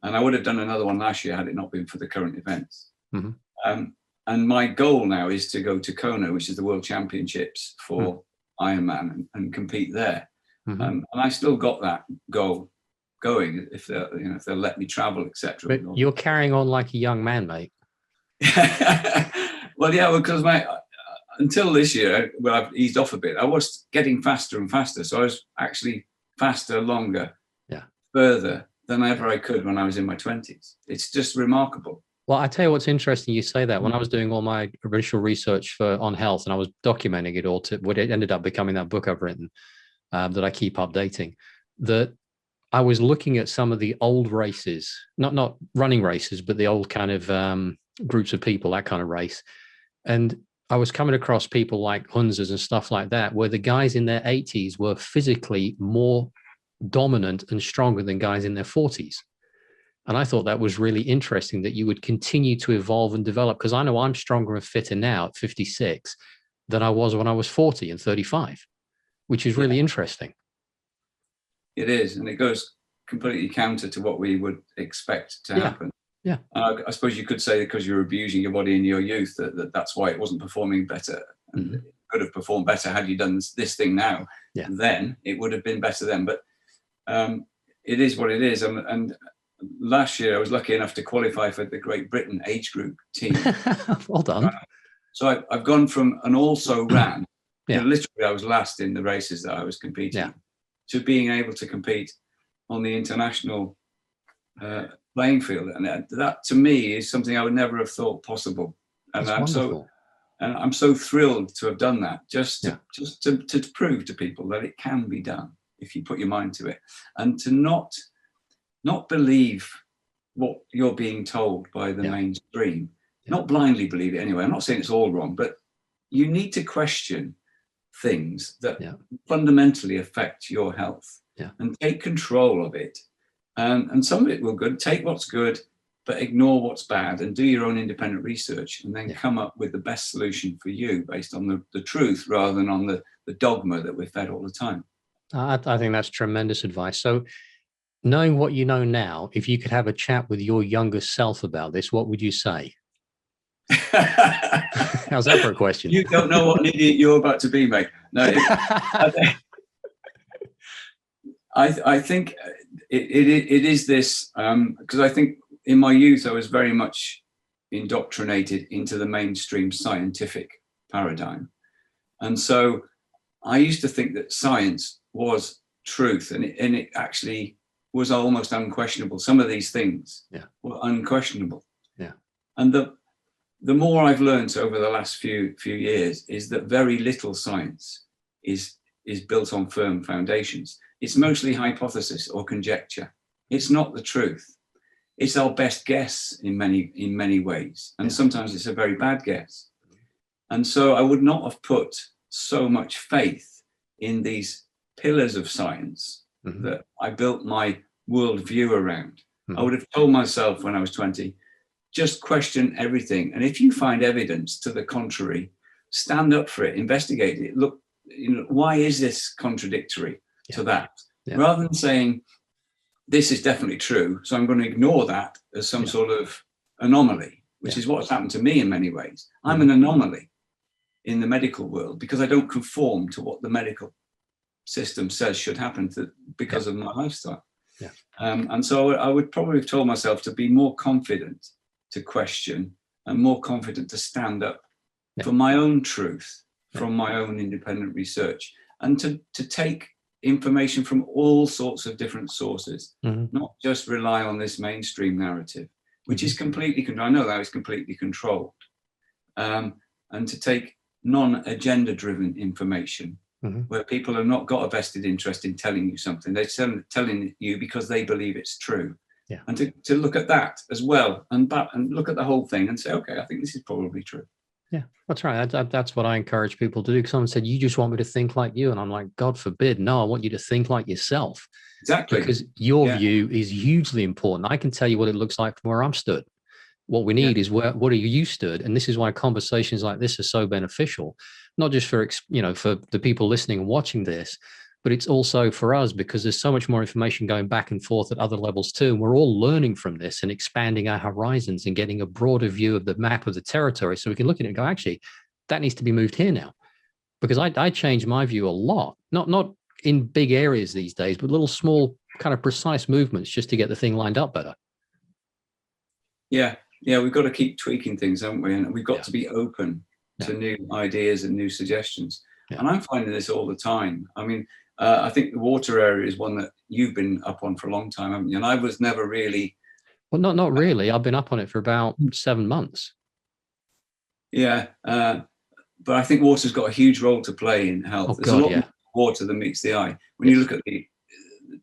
And I would have done another one last year had it not been for the current events. Mm-hmm. And my goal now is to go to Kona, which is the World Championships for Ironman, and compete there. Mm-hmm. And I still got that goal going if they'll let me travel, etc. But you're carrying on like a young man, mate. Well, yeah, because until this year, when I've eased off a bit, I was getting faster and faster. So I was actually faster, longer, further than ever I could when I was in my 20s. It's just remarkable. Well, I tell you what's interesting, you say that. When I was doing all my initial research on health, and I was documenting it all to what it ended up becoming, that book I've written that I keep updating, that I was looking at some of the old races, not running races, but the old kind of groups of people, that kind of race. And I was coming across people like Hunzers and stuff like that, where the guys in their 80s were physically more dominant and stronger than guys in their 40s. And I thought that was really interesting that you would continue to evolve and develop, because I know I'm stronger and fitter now at 56 than I was when I was 40 and 35, which is really interesting. It is, and it goes completely counter to what we would expect to happen. Yeah. I suppose you could say because you're abusing your body in your youth that's why it wasn't performing better, and it could have performed better had you done this thing now. Yeah. Then it would have been better then. But it is what it is. And last year I was lucky enough to qualify for the Great Britain age group team. Well done. So I've gone from an also ran. Literally I was last in the races that I was competing. To being able to compete on the international playing field, and that to me is something I would never have thought possible. And I'm so thrilled to have done that, just to prove to people that it can be done if you put your mind to it, and to not believe what you're being told by the mainstream, not blindly believe it anyway. I'm not saying it's all wrong, but you need to question things that fundamentally affect your health and take control of it, And some of it will good. Take what's good, but ignore what's bad, and do your own independent research, and then come up with the best solution for you based on the truth rather than on the dogma that we're fed all the time. I think that's tremendous advice. So, knowing what you know now, if you could have a chat with your younger self about this, what would you say? How's that for a question? You don't know what an idiot you're about to be, mate. No, I think it is this, because I think in my youth I was very much indoctrinated into the mainstream scientific paradigm. And so I used to think that science was truth, and it actually was almost unquestionable. Some of these things were unquestionable. Yeah. And the more I've learned over the last few years is that very little science is built on firm foundations. It's mostly hypothesis or conjecture. It's not the truth. It's our best guess in many ways. And sometimes it's a very bad guess. And so I would not have put so much faith in these pillars of science that I built my worldview around. I would have told myself when I was 20, just question everything. And if you find evidence to the contrary, stand up for it, investigate it. Look, why is this contradictory to that? Rather than saying, this is definitely true, so I'm going to ignore that as some sort of anomaly, which is what's happened to me in many ways. I'm an anomaly in the medical world because I don't conform to what the medical system says should happen because of my lifestyle. And so I would probably have told myself to be more confident to question and more confident to stand up for my own truth from my own independent research, and to take information from all sorts of different sources, not just rely on this mainstream narrative, which is completely, I know that is completely controlled, and to take non-agenda driven information where people have not got a vested interest in telling you something. They're telling you because they believe it's true. And to look at that as well and look at the whole thing and say, okay, I think this is probably true. Yeah, that's right. That's what I encourage people to do. Someone said, you just want me to think like you. And I'm like, God forbid. No, I want you to think like yourself. Exactly. Because your view is hugely important. I can tell you what it looks like from where I'm stood. What we need is what are you stood? And this is why conversations like this are so beneficial, not just for, for the people listening and watching this, but it's also for us because there's so much more information going back and forth at other levels too. And we're all learning from this and expanding our horizons and getting a broader view of the map of the territory. So we can look at it and go, actually, that needs to be moved here now. Because I changed my view a lot, not in big areas these days, but little small kind of precise movements just to get the thing lined up better. Yeah, we've got to keep tweaking things, haven't we? And we've got to be open to new ideas and new suggestions. And I'm finding this all the time. I mean, I think the water area is one that you've been up on for a long time, haven't you? And I was never really. Well, not really. I've been up on it for about 7 months. Yeah, but I think water's got a huge role to play in health. Oh, There's a lot more water than meets the eye. When you look at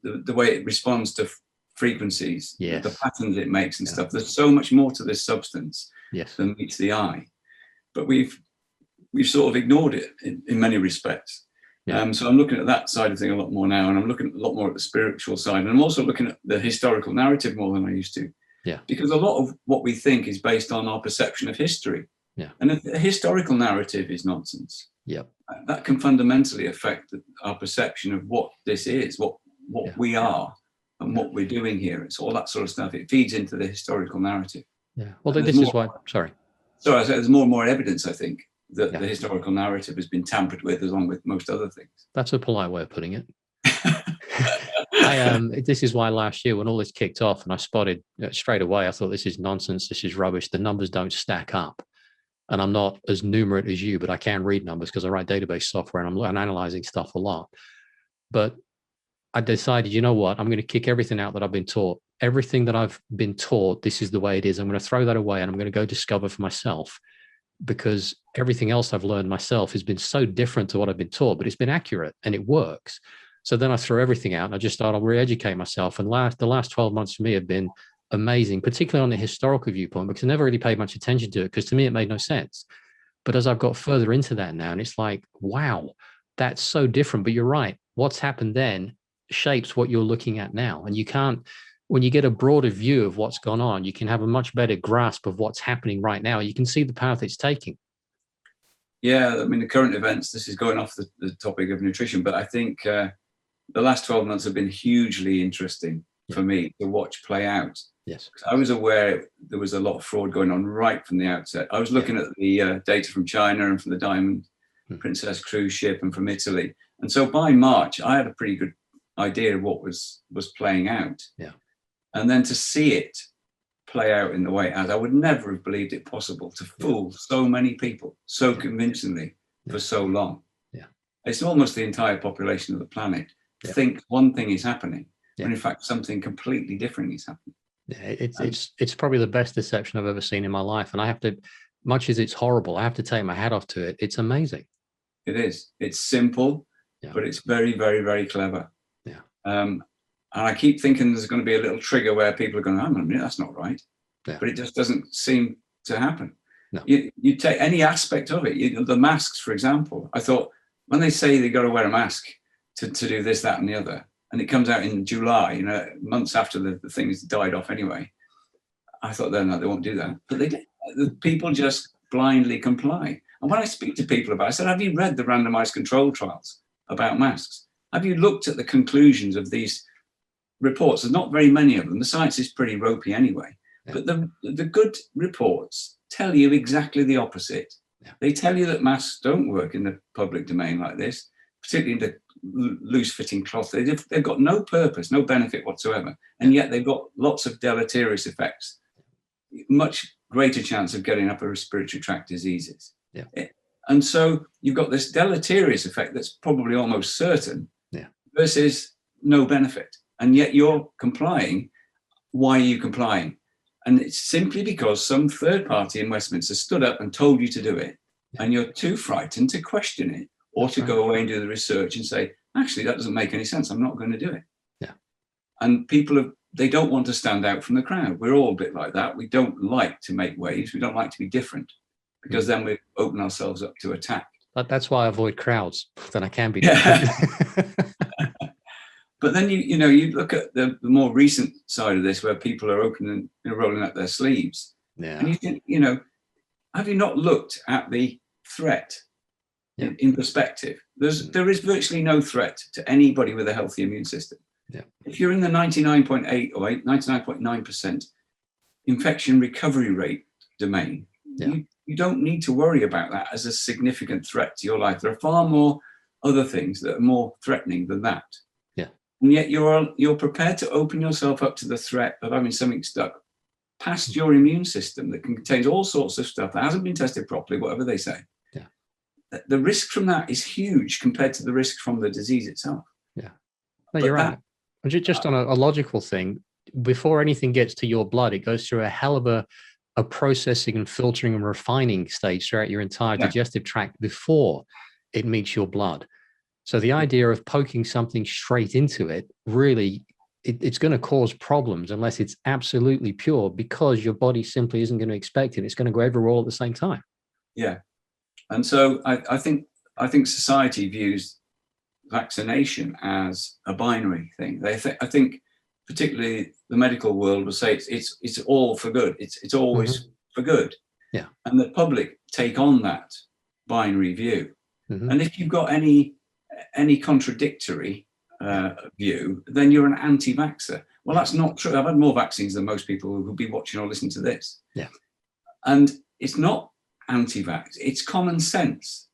the way it responds to frequencies, the patterns it makes and stuff, there's so much more to this substance than meets the eye. But we've sort of ignored it in many respects. So I'm looking at that side of thing a lot more now, and I'm looking a lot more at the spiritual side, and I'm also looking at the historical narrative more than I used to. Because a lot of what we think is based on our perception of history. And if the historical narrative is nonsense, that can fundamentally affect our perception of what this is, what we are, and what we're doing here. It's all that sort of stuff. It feeds into the historical narrative. Well, this is why. Sorry, I said there's more and more evidence, I think, that the historical narrative has been tampered with, along with most other things. That's a polite way of putting it. This is why last year when all this kicked off and I spotted straight away, I thought this is nonsense. This is rubbish. The numbers don't stack up. And I'm not as numerate as you, but I can read numbers because I write database software and I'm analyzing stuff a lot. But I decided, you know what? I'm going to kick everything out that I've been taught. Everything that I've been taught, this is the way it is. I'm going to throw that away and I'm going to go discover for myself, because everything else I've learned myself has been so different to what I've been taught, but it's been accurate and it works. So then I threw everything out and I just started to re-educate myself. And the last 12 months for me have been amazing, particularly on the historical viewpoint, because I never really paid much attention to it because to me, it made no sense. But as I've got further into that now, and it's like, wow, that's so different. But you're right. What's happened then shapes what you're looking at now. And you can't, when you get a broader view of what's gone on, you can have a much better grasp of what's happening right now. You can see the path it's taking. Yeah, I mean, the current events, this is going off the topic of nutrition, but I think the last 12 months have been hugely interesting for me to watch play out. Yes. I was aware there was a lot of fraud going on right from the outset. I was looking at the data from China and from the Diamond Princess cruise ship and from Italy. And so by March, I had a pretty good idea of what was playing out. Yeah. And then to see it play out in the way it has, I would never have believed it possible to fool so many people so convincingly for so long. Yeah. It's almost the entire population of the planet think one thing is happening, when in fact something completely different is happening. Yeah, it's probably the best deception I've ever seen in my life. And I have to, much as it's horrible, I have to take my hat off to it. It's amazing. It is. It's simple, but it's very, very, very clever. Yeah. And I keep thinking there's going to be a little trigger where people are going, hang on a minute, that's not right. Yeah. But it just doesn't seem to happen. No. You take any aspect of it. The masks, for example. I thought when they say they got to wear a mask to do this, that, and the other, and it comes out in July, months after the thing has died off anyway, I thought, no, they won't do that. But they did. The people just blindly comply. And when I speak to people about it, I said, have you read the randomized control trials about masks? Have you looked at the conclusions of these reports? There's not very many of them. The science is pretty ropey anyway. Yeah. But the good reports tell you exactly the opposite. Yeah. They tell you that masks don't work in the public domain like this, particularly in the loose-fitting cloth. They've got no purpose, no benefit whatsoever. And yet they've got lots of deleterious effects. Much greater chance of getting upper respiratory tract diseases. Yeah. And so you've got this deleterious effect that's probably almost certain versus no benefit. And yet you're complying. Why are you complying? And it's simply because some third party in Westminster stood up and told you to do it. And you're too frightened to question it or to go away and do the research and say, actually, that doesn't make any sense. I'm not going to do it. Yeah. And they don't want to stand out from the crowd. We're all a bit like that. We don't like to make waves. We don't like to be different because then we open ourselves up to attack. But that's why I avoid crowds, then I can be different. But then you look at the more recent side of this where people are opening and rolling up their sleeves. Yeah. And you think, have you not looked at the threat in perspective? There is virtually no threat to anybody with a healthy immune system. Yeah. If you're in the 99.8 or 99.9% infection recovery rate domain, you don't need to worry about that as a significant threat to your life. There are far more other things that are more threatening than that. Yeah. And yet you're prepared to open yourself up to the threat of having something stuck past your immune system that contains all sorts of stuff that hasn't been tested properly, whatever they say. Yeah. The risk from that is huge compared to the risk from the disease itself. Yeah. No, you're right. Just on a logical thing, before anything gets to your blood, it goes through a hell of a processing and filtering and refining stage throughout your entire digestive tract before it meets your blood. So the idea of poking something straight into it, really, it's going to cause problems unless it's absolutely pure, because your body simply isn't going to expect it. It's going to go everywhere all at the same time. Yeah. And so I think society views vaccination as a binary thing. I think particularly the medical world will say it's all for good. It's always for good. Yeah. And the public take on that binary view. And if you've got any contradictory view, then you're an anti-vaxxer. Well, that's not true. I've had more vaccines than most people who will be watching or listening to this. Yeah. And it's not anti-vax. It's common sense.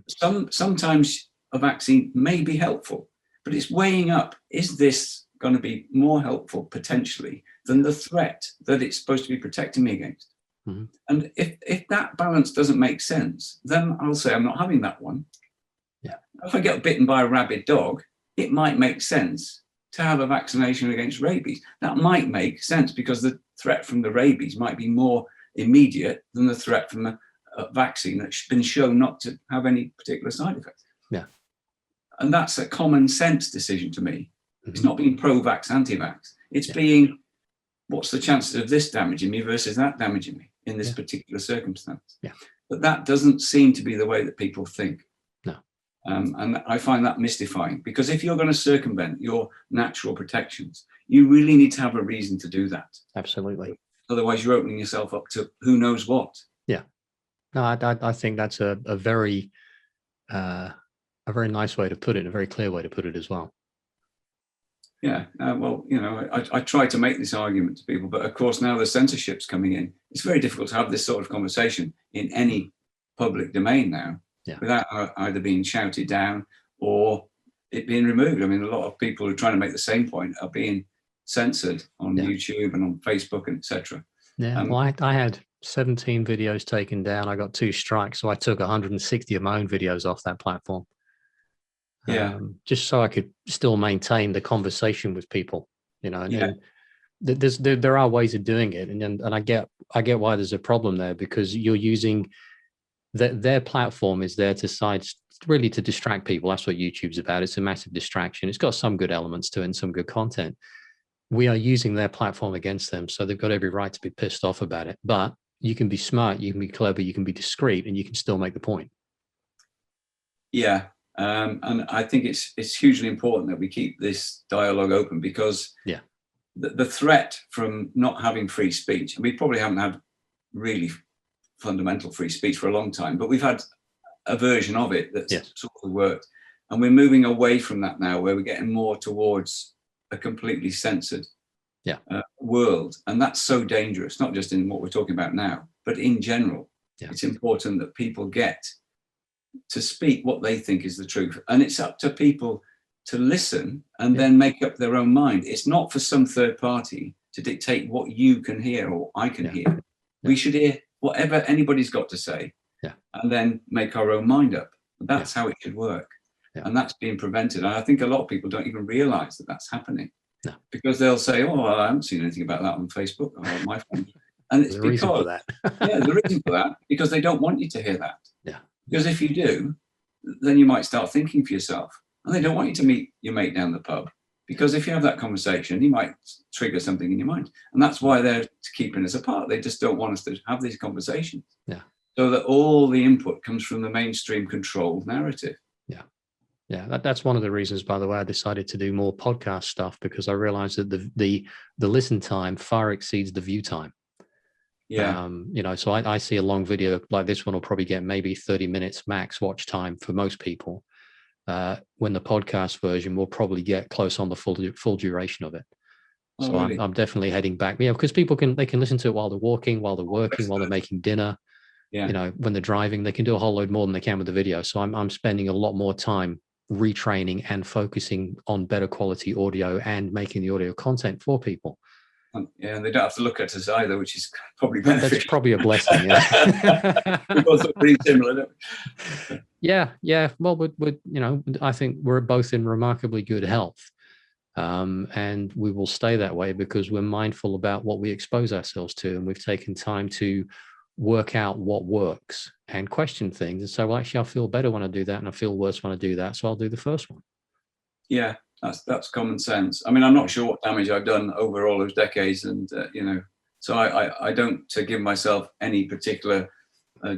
Sometimes a vaccine may be helpful, but it's weighing up, is this going to be more helpful potentially than the threat that it's supposed to be protecting me against? And if that balance doesn't make sense, then I'll say I'm not having that one. Yeah. If I get bitten by a rabid dog, it might make sense to have a vaccination against rabies. That might make sense because the threat from the rabies might be more immediate than the threat from a vaccine that's been shown not to have any particular side effects. Yeah. And that's a common sense decision to me. It's not being pro-vax, anti-vax. It's being, what's the chances of this damaging me versus that damaging me in this particular circumstance? Yeah. But that doesn't seem to be the way that people think. No. And I find that mystifying, because if you're going to circumvent your natural protections, you really need to have a reason to do that. Absolutely. Otherwise, you're opening yourself up to who knows what. Yeah. No, I think that's a very nice way to put it, a very clear way to put it as well. Yeah, well, I try to make this argument to people, but of course now the censorship's coming in. It's very difficult to have this sort of conversation in any public domain now without either being shouted down or it being removed. I mean, a lot of people who are trying to make the same point are being censored on YouTube and on Facebook and etc. Yeah, well, I had 17 videos taken down. I got 2 strikes, so I took 160 of my own videos off that platform. Just so I could still maintain the conversation with people, and there are ways of doing it, and I get why there's a problem there, because you're using their platform is there to really to distract people. That's what YouTube's about. It's a massive distraction. It's got some good elements to it and some good content. We are using their platform against them, so they've got every right to be pissed off about it. But you can be smart, you can be clever, you can be discreet, and you can still make the point. Yeah. And I think it's hugely important that we keep this dialogue open, because the threat from not having free speech, and we probably haven't had really fundamental free speech for a long time, but we've had a version of it that's sort of worked. And we're moving away from that now, where we're getting more towards a completely censored world. And that's so dangerous, not just in what we're talking about now, but in general. It's important that people get to speak what they think is the truth, and it's up to people to listen and then make up their own mind. It's not for some third party to dictate what you can hear or I can hear. We should hear whatever anybody's got to say and then make our own mind up. That's how it should work. And that's being prevented. And I think a lot of people don't even realize that that's happening, because they'll say, oh, well, I haven't seen anything about that on Facebook or on my phone. And it's there's a reason for that. there's a reason for that, because they don't want you to hear that. Because if you do, then you might start thinking for yourself. And they don't want you to meet your mate down the pub, because if you have that conversation, you might trigger something in your mind. And that's why they're keeping us apart. They just don't want us to have these conversations. So that all the input comes from the mainstream controlled narrative. That's one of the reasons, by the way, I decided to do more podcast stuff, because I realized that the listen time far exceeds the view time. So I see a long video like this one will probably get maybe 30 minutes max watch time for most people, when the podcast version will probably get close on the full duration of it. So really? I'm definitely heading back, because people can listen to it while they're walking, while they're working, while they're making dinner, when they're driving. They can do a whole load more than they can with the video. So I'm spending a lot more time retraining and focusing on better quality audio and making the audio content for people. And they don't have to look at us either, which is probably beneficial. That's probably a blessing. We both look pretty similar, don't we? Yeah. Well, I think we're both in remarkably good health, and we will stay that way because we're mindful about what we expose ourselves to, and we've taken time to work out what works and question things. And so, well, actually, I feel better when I do that, and I feel worse when I do that. So I'll do the first one. Yeah. That's common sense. I mean, I'm not sure what damage I've done over all those decades, and so I don't give myself any particular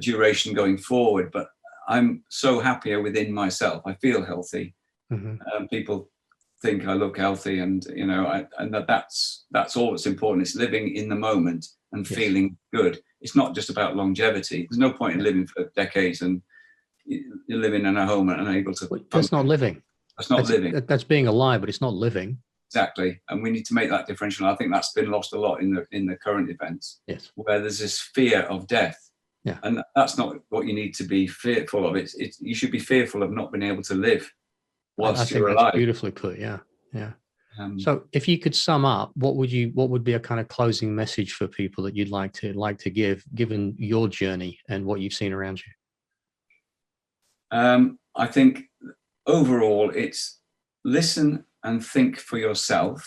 duration going forward. But I'm so happier within myself. I feel healthy. People think I look healthy, and and that's all that's important. It's living in the moment and feeling good. It's not just about longevity. There's no point in living for decades and you're living in a home and unable to. That's not living. That's living. That's being alive, but it's not living. Exactly, and we need to make that differential. I think that's been lost a lot in the current events, where there's this fear of death, and that's not what you need to be fearful of. You should be fearful of not being able to live whilst you're alive. That's beautifully put. Yeah. So, if you could sum up, what would be a kind of closing message for people that you'd like to give, given your journey and what you've seen around you? I think. Overall, it's listen and think for yourself.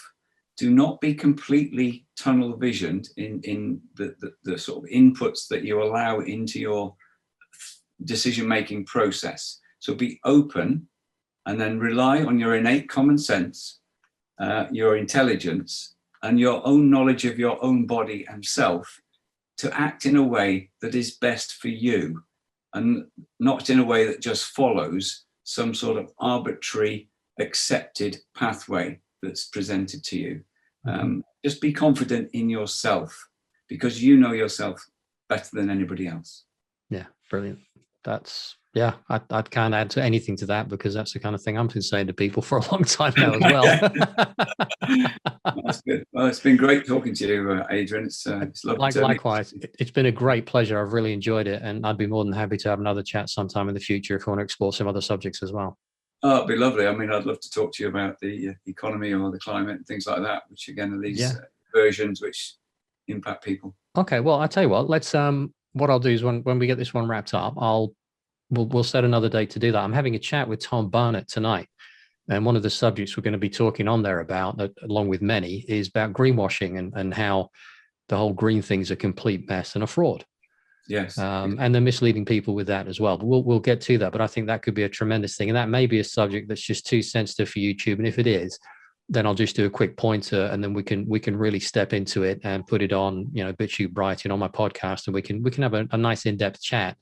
Do not be completely tunnel visioned in the sort of inputs that you allow into your decision-making process. So be open and then rely on your innate common sense, your intelligence, and your own knowledge of your own body and self to act in a way that is best for you, and not in a way that just follows some sort of arbitrary accepted pathway that's presented to you. Just be confident in yourself, because you know yourself better than anybody else. Yeah, brilliant. I can't add to anything to that, because that's the kind of thing I've been saying to people for a long time now as well. That's good. Well, it's been great talking to you, Adrian. It's lovely. Likewise, it's been a great pleasure. I've really enjoyed it, and I'd be more than happy to have another chat sometime in the future if you want to explore some other subjects as well. Oh, it'd be lovely. I mean, I'd love to talk to you about the economy or the climate and things like that, which again are these versions which impact people. Okay, well, I'll tell you what. Let's what I'll do is when we get this one wrapped up, we'll set another date to do that. I'm having a chat with Tom Barnett tonight, and one of the subjects we're going to be talking on there about, along with many, is about greenwashing and how the whole green thing's a complete mess and a fraud. Yes. And they're misleading people with that as well. But we'll get to that. But I think that could be a tremendous thing. And that may be a subject that's just too sensitive for YouTube. And if it is, then I'll just do a quick pointer, and then we can really step into it and put it on, BitChute Brighton on my podcast, and we can have a nice in-depth chat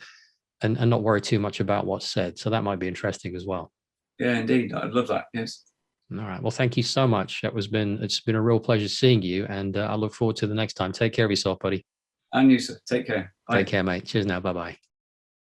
and not worry too much about what's said. So that might be interesting as well. Yeah, indeed. I'd love that. Yes. All right. Well, thank you so much. It's been a real pleasure seeing you, and I look forward to the next time. Take care of yourself, buddy. And you, sir. Take care. Bye. Take care, mate. Cheers now. Bye-bye.